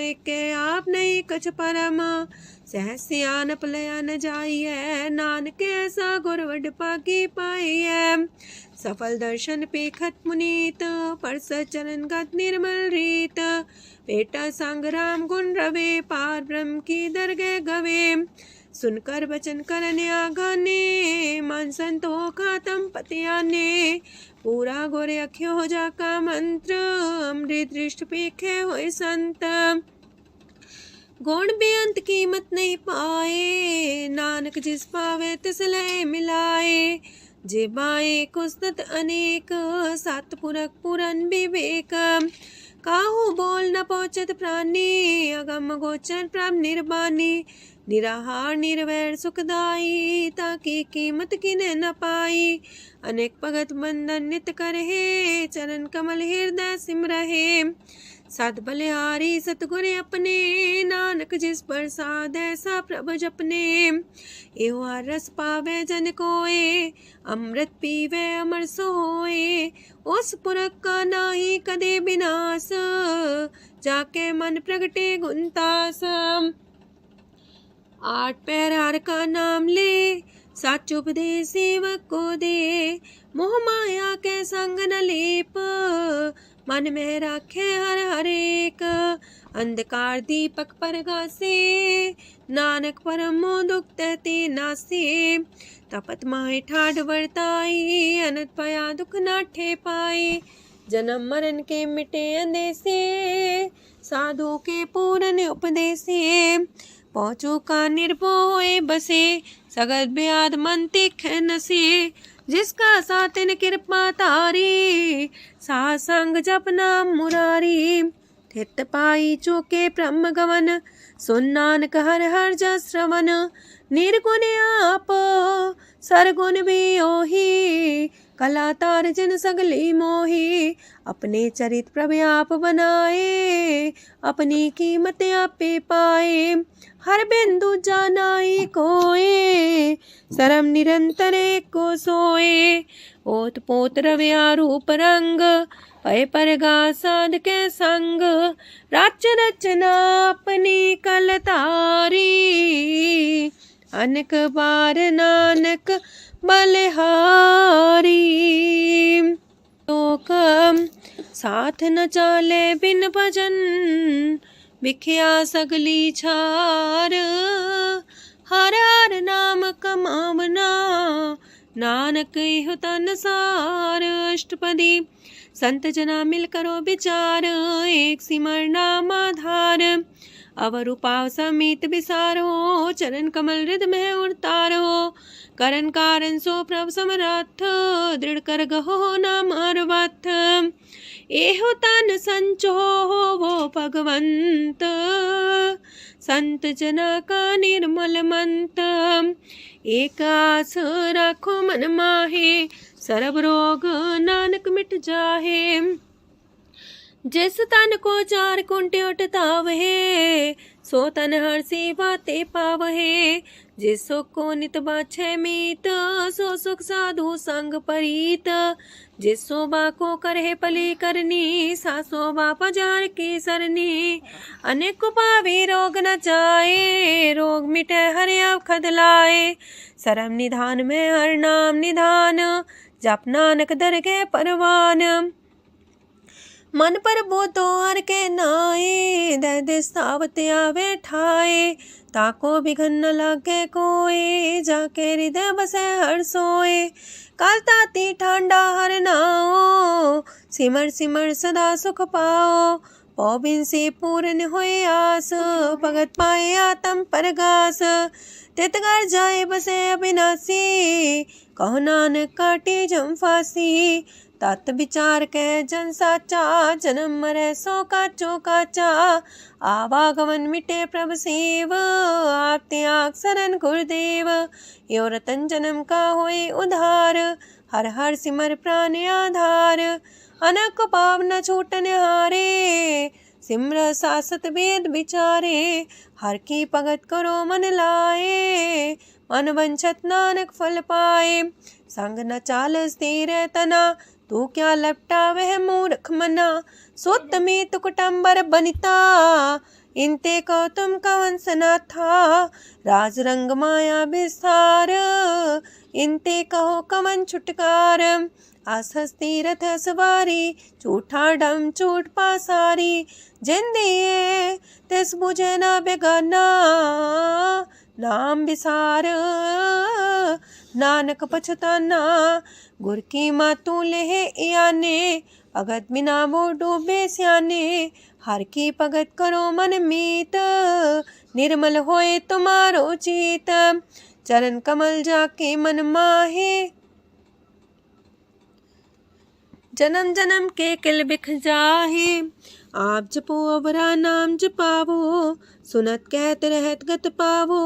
एक आप नहीं कछ परम। सहस सियानप लया न जाइए, नानक ऐसा गुर वड पागी पाइए। सफल दर्शन पेखत मुनीत, परसत चरण गत निर्मल रीत। बेटा संग राम गुण रवे, पार ब्रह्म की दरगह गवे। सुनकर बचन करन आगाने, मन संतोख आतम पतियाने। पूरा गोरे अख्यो हो जाका मंत्र, अमृत दृष्ट पेखे होए संत। गुण बेअंत कीमत नहीं पाए, नानक जिस पावे तिस लय मिलाए। जे बाए कुसत अनेक, सतपुरख पुरन विवेक। काहू बोल न पहुँचत प्राणी, अगम गोचर प्रभ निर्बानी। निराहार निर्वैर सुखदाई, ताकि कीमत किने न पाई। अनेक भगत बंधन नित करहे, चरण कमल हृदय सिमरहे। सद बलिहारी सतगुर अपने, नानक जिस प्रसाद ऐसा प्रभ जपने। एहो हर रस पावे जन कोय, अमृत पीवे अमर सोए। उस पुरख का नाही कदे विनाश, जाके मन प्रगटे गुणतास। 8 पैर हर का नाम ले, सच उपदेश सेवक को दे। मोह माया के संग न लेप, मन में राखे हर हर एक। अंधकार दीपक परगासे, नानक परम दुख ते नासे। तपत माहे ठाड वर्ताई, अनंत पया दुख नाठे पाए। जन्म मरण के मिटे अंदेसे, साधु के पूरन उपदेसे। पहुँचो का निर्भय बसे, सगत ब्याद मन तिख नसे। जिसका सातिन कृपा तारी, साह संग जप नाम मुरारी। थित पाई चूके ब्रह्म गवन, सुन नानक हर हर जस श्रवण। निर्गुण आप सरगुण भी ओही, कला तार जिन सगली मोही। अपने चरित प्रभ आप बनाए, अपनी कीमत आपे पाए। हर बिंदु जानाई कोए, सरम निरंतर को सोए। ओत पोत रव्या रूप रंग, पय परगा साध के संग। राच रचना अपनी कलतारी, अनक बार नानक बलिहारी। लोक साथ न चाले बिन भजन, बिख्या सगली छार। हर हर नाम कमावना, नानक इह तन सार। अष्टपदी संत जना मिल करो विचार, एक सिमर नाम आधार। अवर उपाव समीत विसारो, चरण कमल हृद में उतारो। करन कारण सो प्रभ समरथ, दृढ़ कर गहो नाम अर्वथ। एहो तन संचो वो भगवंत, संत जना का निर्मल मंत। एक आस राखो मन माहे, सरब रोग नानक मिट जाहे। जिस तन को 4 कुंटे उठतावहे, सो तन हर सेवा ते पावहे। जिस सुख को नित बाछे मीत, सो सुख साधु संग परीत। जिस शोभा को करहे पली करनी, सा शोभा पजार की सरनी। अनेक पावी रोग न जाए, रोग मिटे हर अवखद लाए। सरम निधान में हर नाम निधान, जप नानक दरगह परवान। मन पर बोतो हर के नाए, दे दे सावत आवे ठाए। ताको बिघन न लागे कोई, जाके हृदय बसे हर सोए। काल ताती ठांडा हर नाओ, सिमर सिमर सदा सुख पाओ। पौबिन से पूर्ण होए आस, भगत पाए आत्म परगास। तितगर जाए बसे अविनाशी, कहो नानक काटे जम फांसी। तत् विचार कह जन साचा, जन्म मरै सो काचो काचा। आवागमन मिटे प्रभ सेव, आप त्याग शरण गुरुदेव। यो रतन जन्म का होए उधार, हर हर सिमर प्राण आधार। अनक पाव न छूटन हारे, सिमर सासत वेद विचारे। हर की भगत करो मन लाए, मन वंछत नानक फल पाए। संग न चाल स्थिर तना, तू क्या लपटा वह मूर्ख मना। सुत में तु कुटुम्बर बनिता, इनते को तुम कवन सना था। राज रंग माया विस्तार, इनते कहो कवन छुटकार। आस हस्ती रथ सवारी, झूठा डम झूठ पासारी। जिन दिए तिस बुझे न बेगाना, नाम विसार नानक पछताना। गुर की मातू लेहे याने, भगत बिना वो डूबे स्याने। हर की भगत करो मन मीत, निर्मल होए तुम्हारो चित। चरण कमल जाके मन माहे, जन्म जन्म के किल बिख जाहे। आप जपो अवरा नाम जपावो, सुनत कहत रहत गत पावो।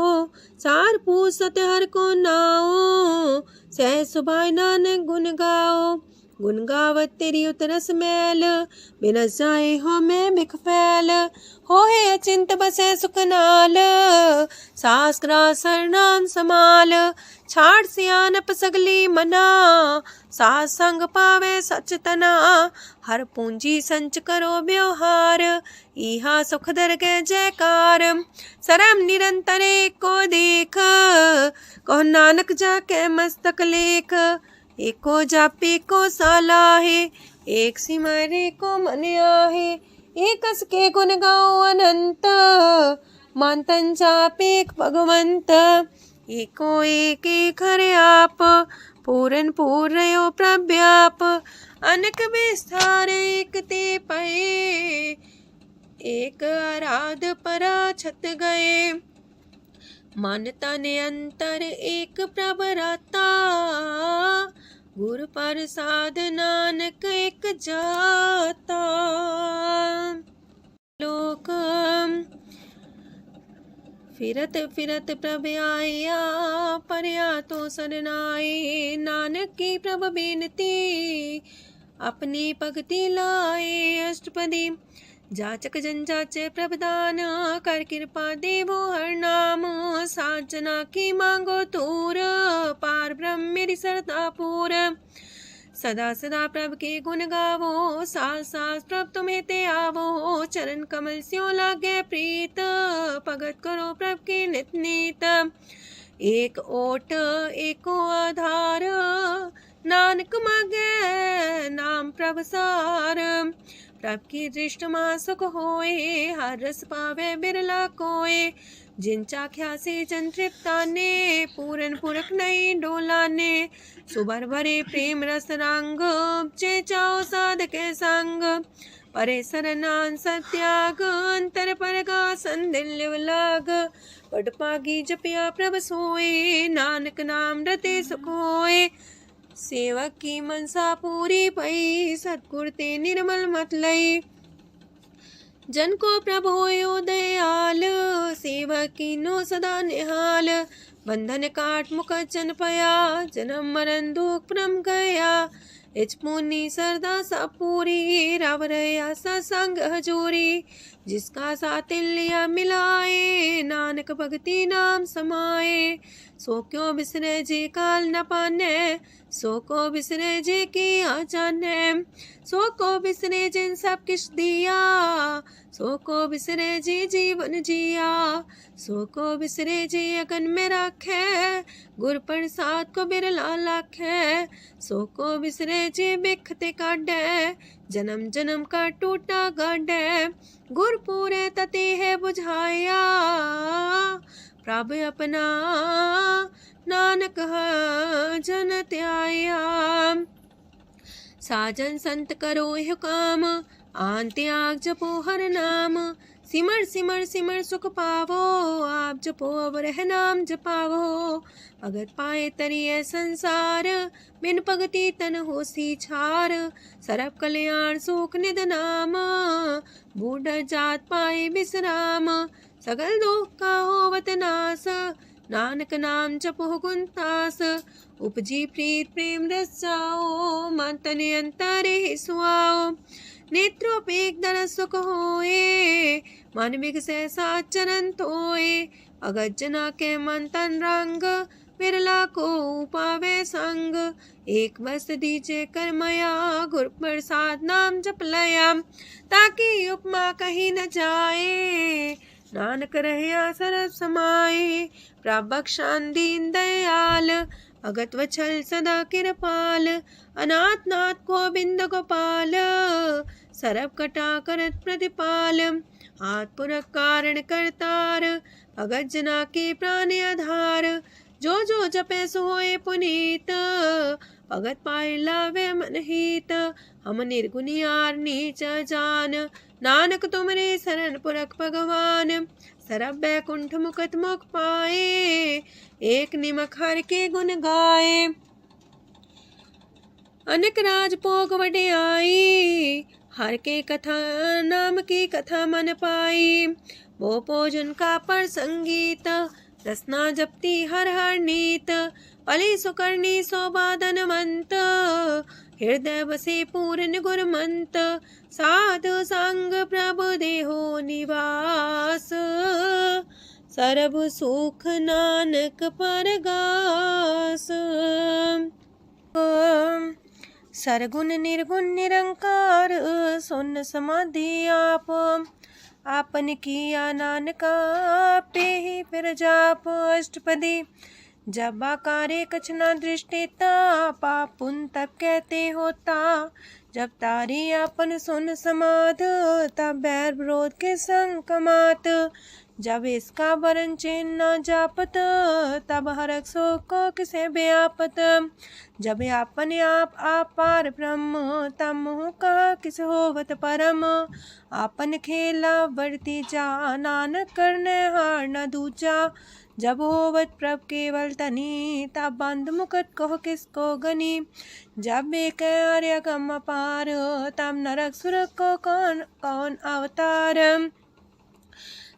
सार पूछ सत हर को नाओ, सह सुभाय नानक गुन गाओ। गुन गावत तेरी उतरस मैल, बिनस जाए हो मैं बिख फैल। होए अचिंत बसे सुख नाल, शास्त्रा सरनाम समाल। छाड़ सियानप सगली मना, सास संग पावे सच तना। हर पूंजी संच करो व्यवहार, इहा सुख दर के जयकार। सरम निरंतर को देख, कहो नानक जाके मस्तक लेख। एको जापे को सालाहे, एक सिमरे को मन आहे। एक अस के गुण गाओ अनंत, मानतन जापे भगवंत। एको एक एक हरे आप, पूरन पूर्णयो प्रव्याप। अनक विस्तार एक ते पए, एक आराध परा छत गए। मन तन अंतर एक प्रभ राता, गुर प्रसाद नानक एक जाता। लोक फिरत फिरत प्रभ आया, परया तो सरनाए। नानक की प्रभ बेनती, अपनी भगति लाए। अष्टपदी जाचक जन जाचे प्रभदान, कर कृपा देवो हर नाम। सात जना की मांगो तूर, पार ब्रह्म मेरी सरदा पूर। सदा सदा प्रभ के गुण गावो, सास सास प्रभ तुम्हें ते आवो। चरण कमल स्यों लागे प्रीत, भगत करो प्रभ के नित नीत। एक ओट एको आधार, नानक मांगे नाम प्रभ सार। प्रभ की दृष्ट मां सुख होए, हर रस पावे बिरला कोय। जिन चाख्या से जन तृप्ताने, पूरन पुरख नहीं डोलाने। सुबर भरे प्रेम रस रंग, जे चाओ साधके संग। परे सरनान सत्याग, अंतर परगा संदिल लाग। पट पागी जपिया प्रभ सोए, नानक नाम रते सुख होए। सेवक की मनसा पूरी पई, सतगुर ते निर्मल मत लई। जन को प्रभु होयो दयाल, सेवक की नो सदा निहाल। बंधन काट मुख चन पया, जन्म मरण दुख परम गया। इच पुनी सरदा सा पूरी, राव रया सत्संग हजूरी। जिसका सातिल्य मिलाए, नानक भगति नाम समाए। सो क्यों बिसरे जे काल न पाने, सो को बिसरे जे की आ जाने। सो को बिसरे जिन सब किछ दिया, सो को बिसरे जे जीवन जिया। सो को बिसरे जे अगन में राखे, गुर प्रसाद को बिरला लाखे, सो को बिसरे जे बिखते काढ़े, जन्म जन्म का टूटा गाढ़े, गुर पूरे तते है बुझाया, प्रभु अपना नानक जन त्याया। साजन संत करो यह काम, आन त्याग जपो हर नाम, सिमर सिमर सिमर सुख पावो, आप जपो अब रह नाम जपावो। भगत पाए तरिए संसार, बिन भगति तन होसी छार, सरब कल्याण सुख निध नाम, बूढ़ जात पाए विश्राम, सगल दुख का होवत नाश, नानक नाम जपो गुणतास, उपजी प्रीत प्रेम रस जाओ, मन तन अंतर ही सुआओ, नेत्रोपेक दर सुख होए, मन बिगसे सात चरण धोए, अगत जना के मन तन रंग, बिरला को पावे संग, एक बस दीजे कर मया, गुर प्रसाद नाम जप लया, ताकि उपमा कहीं न जाए, नानक रहया सरब समाए, प्रभक्षान दीन दयाल, अगत वछल सदा कृपाल, अनाथ नाथ गोविंद गोपाल, सरब कटा करत प्रतिपाल, हाथ पुरख कारण करतार, भगत जना के प्राण आधार, जो जो जपे सो होए पुनीत, भगत पाए लावे मन हित, हम निर्गुनियार नीच जान, नानक तुमरे शरण पुरख भगवान, सरब बैकुंठ मुकत मुख पाए, एक निमक हर के गुण गाए, अनेक राज भोग वड्याई, हर के कथा नाम की कथा मन पाई, वो भोजन का पर संगीत, रसना जपती हर हर नीत, पली सुकर्णी शोभाधनवंत, हृदय बसे पूर्ण गुरमंत, साधु संग प्रभु देहो निवास, सर्व सुख नानक परगास। सरगुण निर्गुण निरंकार, सुन समाधि आप, आपन किया नानका पे ही फिर जाप। अष्टपदी जब आकारे कछ न दृष्टिता, पाप पुन तब कहते होता, जब तारी आपन सुन समाध, तब बैर विरोध के संग कमात, जब इसका वरण चिन्ह न जापत, तब हरक शोक को किसे व्यापत, जब अपने आप पार ब्रह्म, तब मोह का किस होवत परम, आपन खेला बढ़ती जा, नानक करने हार न दूजा, जब होवत प्रभ केवल तनी, तब बंद मुकट कहो किसको गनी, जब एक आर्य गम पार, तब नरक सुरक को कौन कौन अवतार,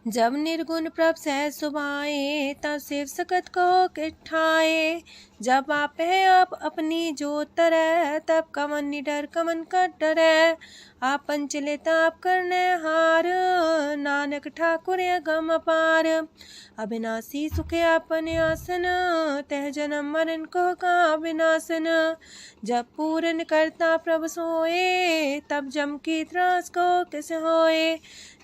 जब निर्गुण प्रभ सह सुभाए, तब शिव सकत को किठाए, जब आप है आप अपनी जो तरह, तब कमन निडर कमन का डरे, आपन चले ताप करने हार, नानक ठाकुर गम पार, अविनाशी सुखे अपने आसन, तह जन्म मरण को का विनाशन, जब पूरन करता प्रभु सोए, तब जम की त्रास को किस होए,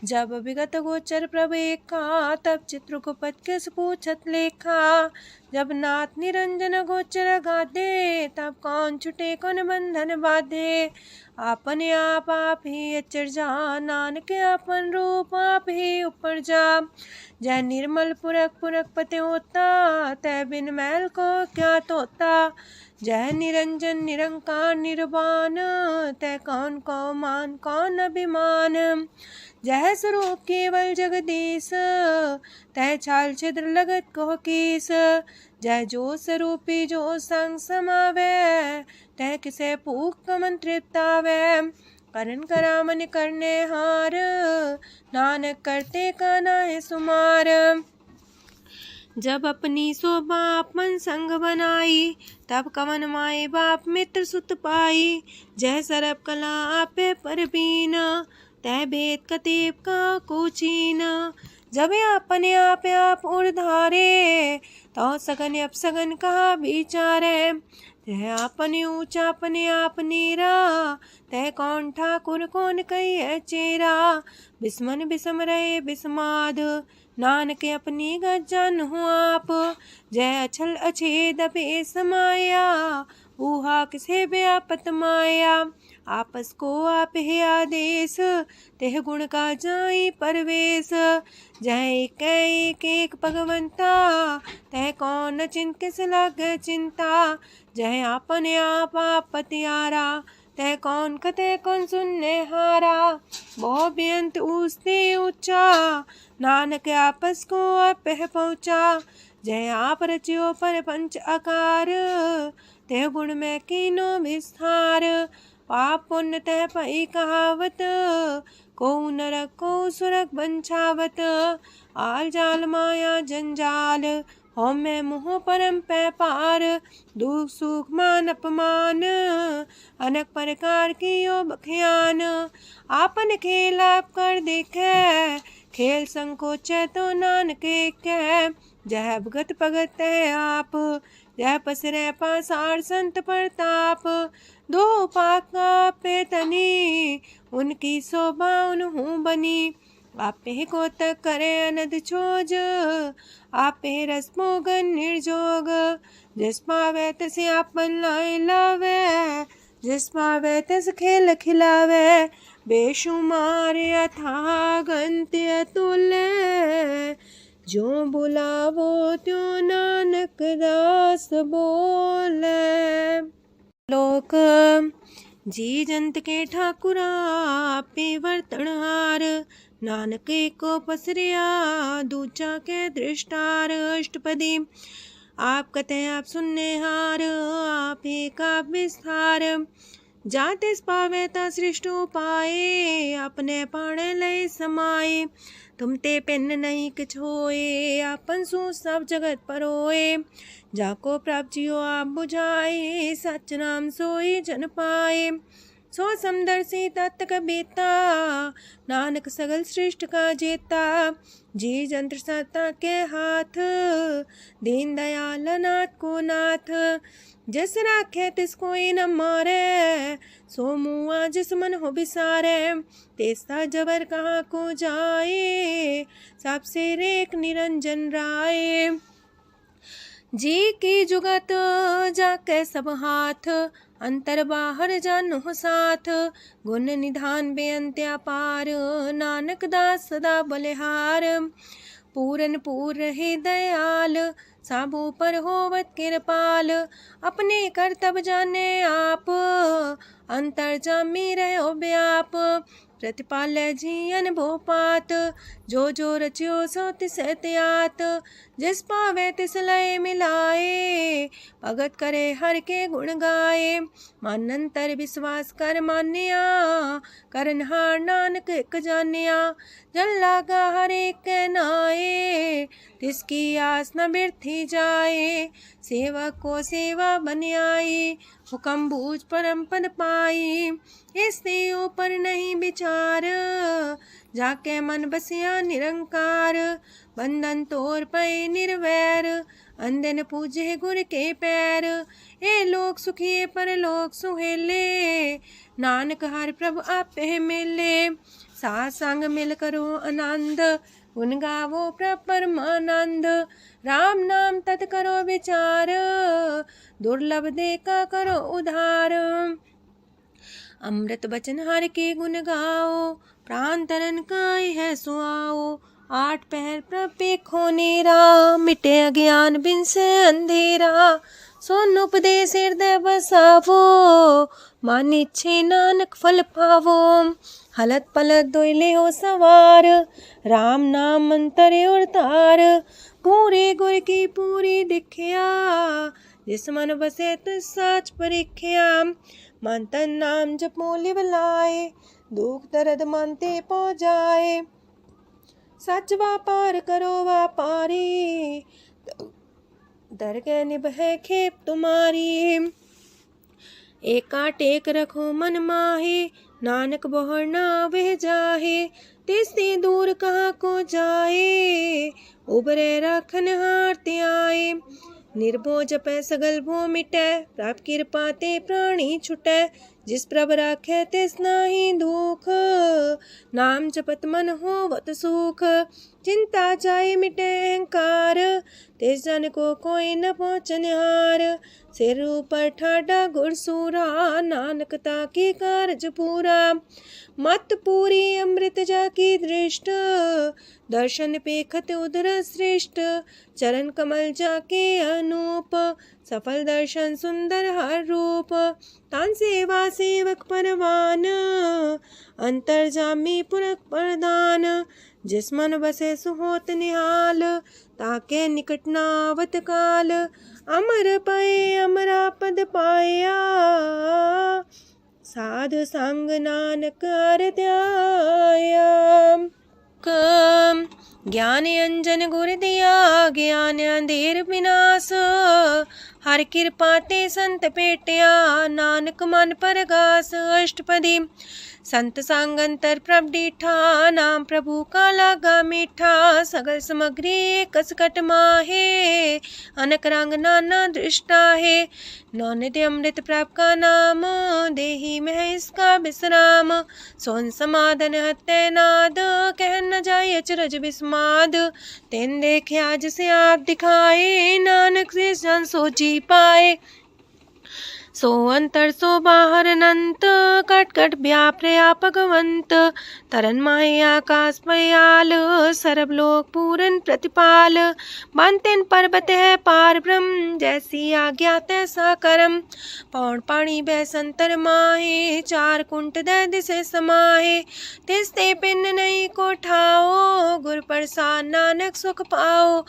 जब विगत गोचर प्रभु एका, तब चित्रगुप्त किस पूछत लेखा, जब नाथ निरंजन गोचर गाधे, तब कौन छुटे कौन बंधन बाधे, आपने आप ही अचर जा, नानक अपन रूप आप ही ऊपर जा, जय निर्मल पुरख पुरख पते होता, तय बिन मैल को क्या तोता, जय निरंजन निरंकार निर्वाण, तय कौन को मान कौन अभिमान, जय स्वरूप केवल जगदीश, तय छाल छिद्र लगत कहो कीस, जय जो स्वरूपी जो संग समावे, तय किसे पूक कमन तृप्तावे, करण करामन करने हार, नानक करते का नाहि सुमार, जब अपनी शोभा अपन संग बनाई, तब कवन माए बाप मित्र सुत पाई, जय सरब कला आपे परबीन, तय भेद कतीब का कोचीन, जब अपने आप उर्धारे, तो सगन अपसगन कहा विचारे, तह अपने ऊंचा अपने आप नीरा, तह कौन ठाकुर कौन कही है चेरा, बिस्मन बिसम रहे बिस्माद, नानक अपनी गजन हो आप, जय अछल अछेद पे समाया, ऊहा किसे व्यापत माया, आपस को आप है आदेश, तेह गुण का जाई परवेश, जय एक एक भगवंता, तह कौन चिंत किस लागे चिंता, जय आपने आप पतियारा, तह कौन कते कौन सुनने हारा, बहु बेअंत ऊसते ऊंचा, नानक आपस को आप पहुँचा, जय आप रचियो पर पंच आकार, तेह गुण में कीनो विस्तार, पाप पुण्य तह पई कहावत, को नरक को सुरक बंछावत, आल जाल माया जंजाल, हो मैं मुँह परम पै पार, दुख सुख मान अपमान, अनेक प्रकार की यो बखियान, आपन खेल आप कर देखे, खेल संकोच तो नानक कह, जय भगत भगत है आप, जय पसरे पासार संत प्रताप, दो पाका पे तनी, उनकी शोभा उन्हू बनी, आपे को तक करे अनद छोज, आपे रस मोगन निर्जोग, जिस पावे तिस आपन लाई लावे, जिस पावे तिस खेल खिलावे, बेशुमार अथागंत अतुल्य, जो बुलावो त्यों नानक दास बोले। लोक जी जंत के ठाकुरा पे वर्तनहार, नानक को पसरिया दूजा के दृष्टार, अष्टपदी आप कते आप सुनने हार, आप का विस्तार, जाते पावे ता सृष्ट पाए, अपने पाणे लय समाए, तुम ते पिन नहीं किछ होए, आपन सु सब जगत परोए, जाको प्राप्त जियो आप बुझाए, सच नाम सोई जन पाए, सो समदर्शी तत्त कबीता, नानक सगल सृष्ट का जेता, जी जंत्र सत्ता के हाथ, दीन दयाल नाथ को नाथ, जिस राखे तिस कोई न मारे, सो मुआ जिस मन हो बिसारे, तेसा जबर कहाँ को जाए, सबसे रेख निरंजन राय, जी की जुगत जाके सब हाथ, अंतर बाहर जानो साथ, गुण निधान बेअंत्या पार, नानक दास सदा बलिहार, पूरन पूर रहे दयाल, साबू पर होवत कृपाल, अपने करतब जाने आप, अंतर जामी रहो व्याप, प्रतिपाल जियन भोपात, जो रचियो सो तिस त्यात, जिस पावे तिस लय मिलाए, भगत करे हर के गुण गाए, मानंतर विश्वास कर मान्या, करनहार नानक एक जान्या, जल लागा हर एक नाए, तिसकी आस न बिरथी जाए, सेवक को सेवा बन आई, हुक्म बूझ परम पद पाई, इससे ऊपर नहीं विचार, जाके मन बसिया निरंकार, बंधन तोड़ पे निर्वैर, अंधन पूजे गुर के पैर, ए लोक सुखिए पर लोक सुहेले, नानक हर प्रभु आपे मिले, साथ संग मिल करो आनंद, गुण गावो प्रभु परमानंद, राम नाम तत् करो विचार, दुर्लभ देखा करो उधार, अमृत बचन हर के गुण गाओ, प्राण तरन काय है सुआओ, आठ पहर प्रपे खोनेरा, मिटे अज्ञान बिन से अंधेरा, सोन उपदेश हृदय बसावो, मानिच्छे नानक फल पावो, हलत पलत दोइले हो सवार, राम नाम मंत्र और तार, पूरे गुर की पूरी दिखिया, जिस मन बसे तिस साच परिख्या, मन तन नाम जपो लिव लाए, दुख दर्द मानते पो जाए, सच व्यापार करो व्यापारी, दरगह निभे खेप तुम्हारी, एका टेक रखो मन माहे, नानक बहुर ना वह जाहे, तिससे दूर कहाँ को जाए, उबरे राखन हार त्याए, निर्भो जपै सगल भो मिटै, प्राप कृपा ते प्राणी छुटै, जिस प्रभ राखे तिस नाही दुख, नाम जपत मन होवत सुख। चिंता जाए मिटे अहंकार, तिस जन को कोई न पहुँचन हार। सिर ऊपर ठाडा गुरसूरा, नानक ताकी कारज पूरा। मत पूरी अमृत जाकी दृष्ट, दर्शन पेखत उदर श्रेष्ठ। चरण कमल जाके अनूप, सफल दर्शन सुंदर हर रूप। तान सेवा सेवक परवान, अंतर जामी पुरख प्रधान। जिस मन बसे सुहोत निहाल, ताके निकट नावत काल। अमर पाए अमरा पद पाया, साध संग नानक हर ध्याया। ज्ञान अंजन गुर दिया, ज्ञान अंधेर विनाश। हर कृपा ते संत पेटिया, नानक मन परगास। अष्टपदी संत संग अंतर प्रभ डीठा, नाम प्रभु का लागा मीठा। सगल सामग्री कसकट माहे, अनक रंग नाना दृष्टा है। नौनिधि अमृत प्रभ का नाम, देही में इसका विश्राम। सोन समाधन हत्ते नाद, कह न जाय अचरज विस्माद। तेन देखे आज से आप दिखाए, नानक से जन सो जी पाए। सो अंतर सो बाहर अनंत, कट कट व्याप्रया भगवंत। तरन माहे आकाश पयाल, सरब लोक पूरन प्रतिपाल। बनतेन पर्वत है पार ब्रह्म, जैसी आज्ञा तैसा करम। पौन पाणी बह संतर माहे, चार कुंट दह दिसे समाहे। तिसते पिन नहीं को ठाओ, गुर प्रसाद नानक सुख पाओ।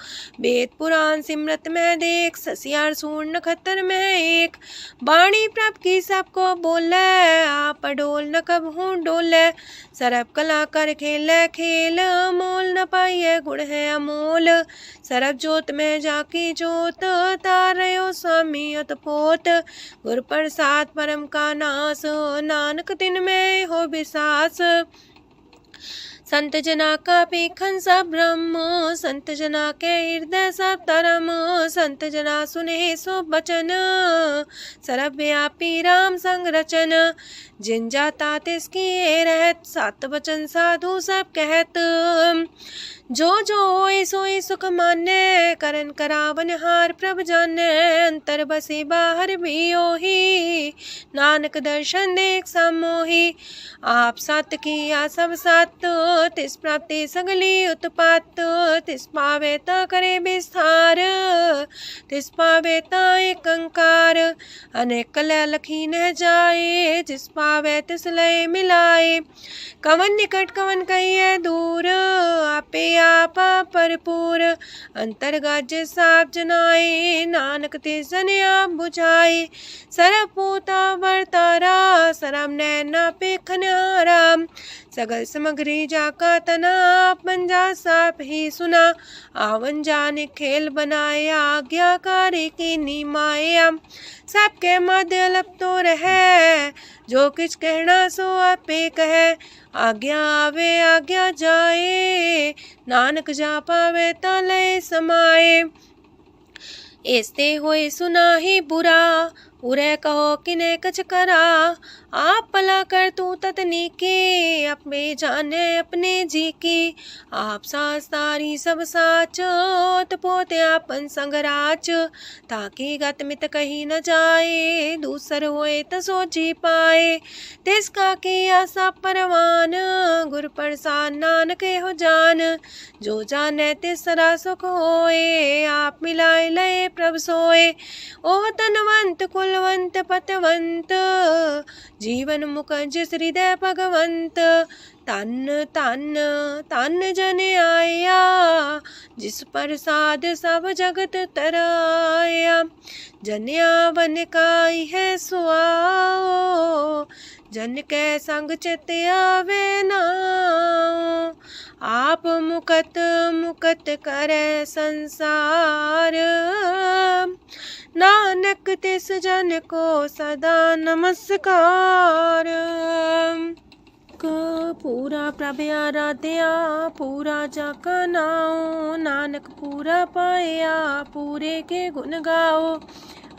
वेद पुराण सिमरत में देख, ससियार सूर नखत्तर में एक। वाणी प्रभ की सबको बोले, आप डोल न कब हूँ डोले। सरब कला कर खेले खेल, मोल न पाइए गुण है अमोल। सरब जोत में जाकी जोत, तारयो स्वामी अतपोत। गुर प्रसाद परम का नास, नानक दिन में हो विसास। संत जना का पेखन सब ब्रह्म, संत जना के हृदय सब धर्म। संत जना सुने सो बचन, सर्वव्यापी राम संग रचन। जिन जाता तिसकी रहत, सात वचन साधु सब कहत। जो जो होए सोए सुख माने, करन करावन हार प्रभ जाने। अंतर बसे बाहर भी ओही, नानक दर्शन देख समोही। आप सत किया सब सत, तिस प्राप्ति सगली उत्पात। तिस पावे ता करे विस्तार, तिस पावे ता एक अंकार। अनेक कलय लखी न जाए, जिस पावे तिस लय मिलाए। कवन निकट कवन कहिए दूर, आपे आपा भरपूर। अंतर्गत साप जनाए, नानक तिस जन आप बुझाए। सरब पूता वर्तारा, सरब नैना पेखन हारा। सगल सामग्री जाका तना, आप मंजा साप ही सुना। आवन जाने खेल बनाया, आज्ञाकारी की नीमाया। सबके मध्य अलप तो रहे, जो किछ कहना सो आपे कहे। आज्ञा आवे आज्ञा जाए, नानक जा पावे ता लय समाए। ऐसते होए सुना ही बुरा, उरे कहो किने कछ करा। आप भला कर तू ततनी के, अपने जाने अपने जी की। आप सास तारी सब साच, पोते आपन संग राच। ताकि गत मित कही न जाए, दूसर होए त सो जी पाए। तिसका किया सब परवान, गुर प्रसाद नानक हो जान। जो जाने तिस सदा सुख होए, आप मिलाए लय प्रभ सोए। ओह तनवंत कुलवंत पतवंत, जीवन मुकज हृदय भगवंत। तन तन तन जन आया, जिस प्रसाद सब जगत तराया। जन्या बन काई है सुआओ, जन के संग चित आवे नाओ। आप मुकत मुकत करे संसार, नानक तिस जन को सदा नमस्कार। पूरा प्रभ आराध्या, पूरा जाका नाओ। नानक पूरा पाया, पूरे के गुण गाओ।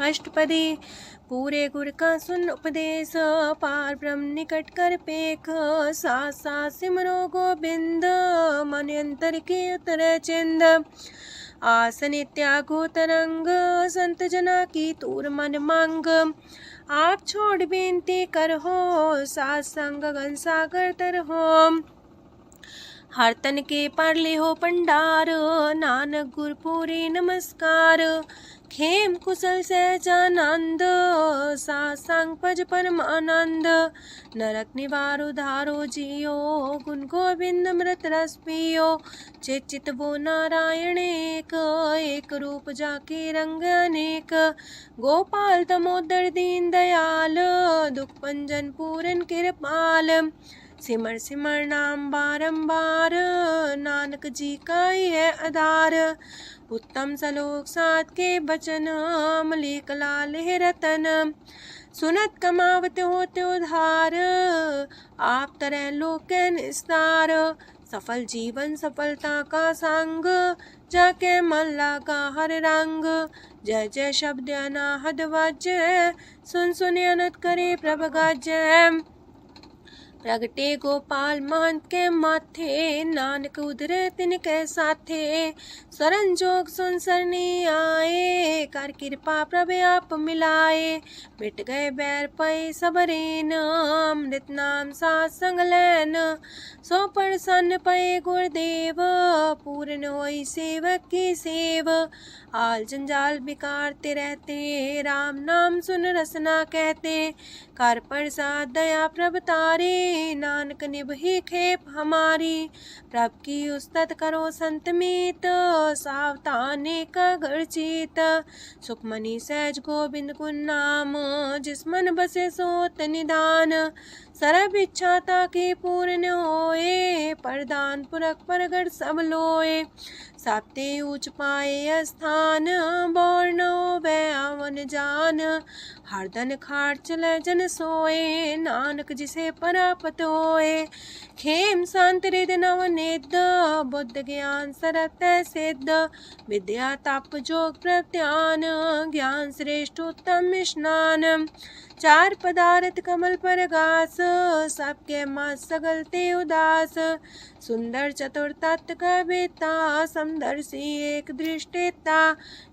अष्टपदी पूरे गुर का सुन उपदेश, पार ब्रह्म निकट कर पेख। साथ साथ सिमरो गोबिंद, मन अंतर के उतरे चिंद। आसन त्यागो तरंग, संत जना की तूर मन मांग। आप छोड़ बेनती कर हो, साथ संग गगन सागर तर हो। हर तन के पर ले हो पंडार, नानक गुर पूरे नमस्कार। खेम कुशल सहजानंद, साथ संग भज परम आनंद। नरक निवार उधारो जियो, गुण गोविंद मृत रस पियो। चित वो नारायण एक, एक रूप जाके रंग अनेक। गोपाल दामोदर दीन दयाल, दुख भंजन पूरन कृपाल। सिमर सिमर नाम बारंबार, नानक जी का ही है आधार। उत्तम सलोक साध के बचन, मलिक लाल है रतन। सुनत कमावत होते उधार, आप तरह लोक निस्तार। सफल जीवन सफलता का संग, जाके मन लगा हर रंग। जय जय शब्द अनाहद वाजय, सुन सुन अनत करे प्रभ गाजय। प्रगटे गोपाल महंत के माथे, नानक उधरे तिनके साथे। शरण जोग सुन सरनी आए, कर कृपा प्रभ आप मिलाए। मिट गए बैर पै सबरेन, अमृत नाम साथ संग लैन। सो प्रसन्न पै गुरुदेव, पूर्ण होई सेवक की सेव। आल जंजाल बिकारते रहते, राम नाम सुन रसना कहते। कर प्रसाद दया प्रभ तारे, नानक निभही खेप हमारी। प्रभ की उस्तत करो संत मीत, सावधानी का घर चीत। सुखमनी सहज गोविंद गुण नाम, जिस मन बसे सोत निधान। सर्व इच्छा ताकि पूर्ण होए, प्रदान पुरख परगट सब लोए। साते ऊंच पाए स्थान, बोर्णो वे आवन जान। हरदन खाट चले जन सोए, नानक जिसे परापत होए। खेम शांत हृदय नवनिध, बुद्ध ज्ञान सरत सिद्ध। विद्या तप जोग प्रत्यान, ज्ञान श्रेष्ठ उत्तम स्नान। चार पदार्थ कमल पर घास, सबके मास सगलते उदास। सुंदर चतुर तत्व का बेता, समदर्शी एक दृष्टिता।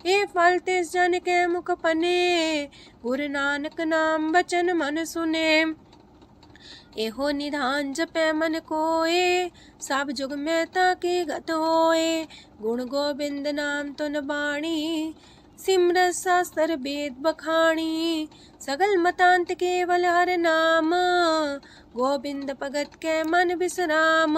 ये फल तिस जन के मुख पने, गुरु नानक नाम बचन मन सुने। एहो निधान जपै मन कोए, सब जुग में ताके गत होए। गुण गोविंद नाम तुन बाणी, सिमरत शास्त्र वेद बखाणी। सगल मतांत केवल हर नाम, गोविंद भगत के मन विश्राम।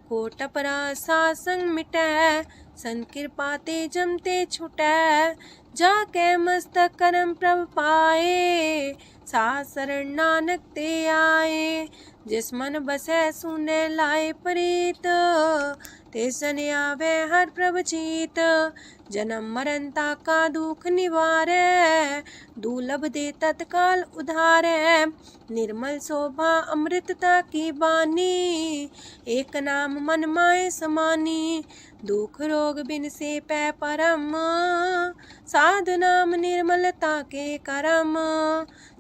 कोट अपराध सात संग मिटै, संत कृपा ते जमते छुटै। जाके मस्तक करम प्रभ पाए, साथ शरण नानक ते आए। जिस मन बसै सुने लाए प्रीत, तिस जन आवे हर प्रभ चीत। जन्म मरण ताका दुख निवारै, दुर्लभ दे तत्काल उधारै। निर्मल शोभा अमृतता की बानी, एक नाम मन माए समानी। दुख रोग बिन से पै परम, साधु नाम निर्मलता के करम।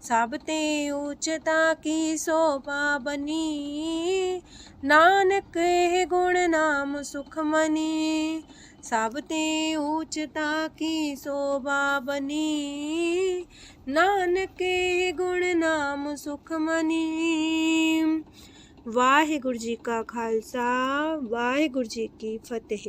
सब ते उच्चता की शोभा बनी, नानक है गुण नाम सुखमनी। सब ते उच्चता की शोभा बनी, नानक है गुण नाम सुखमनी। वाहिगुरु जी का खालसा, वाहिगुरु जी की फतेह।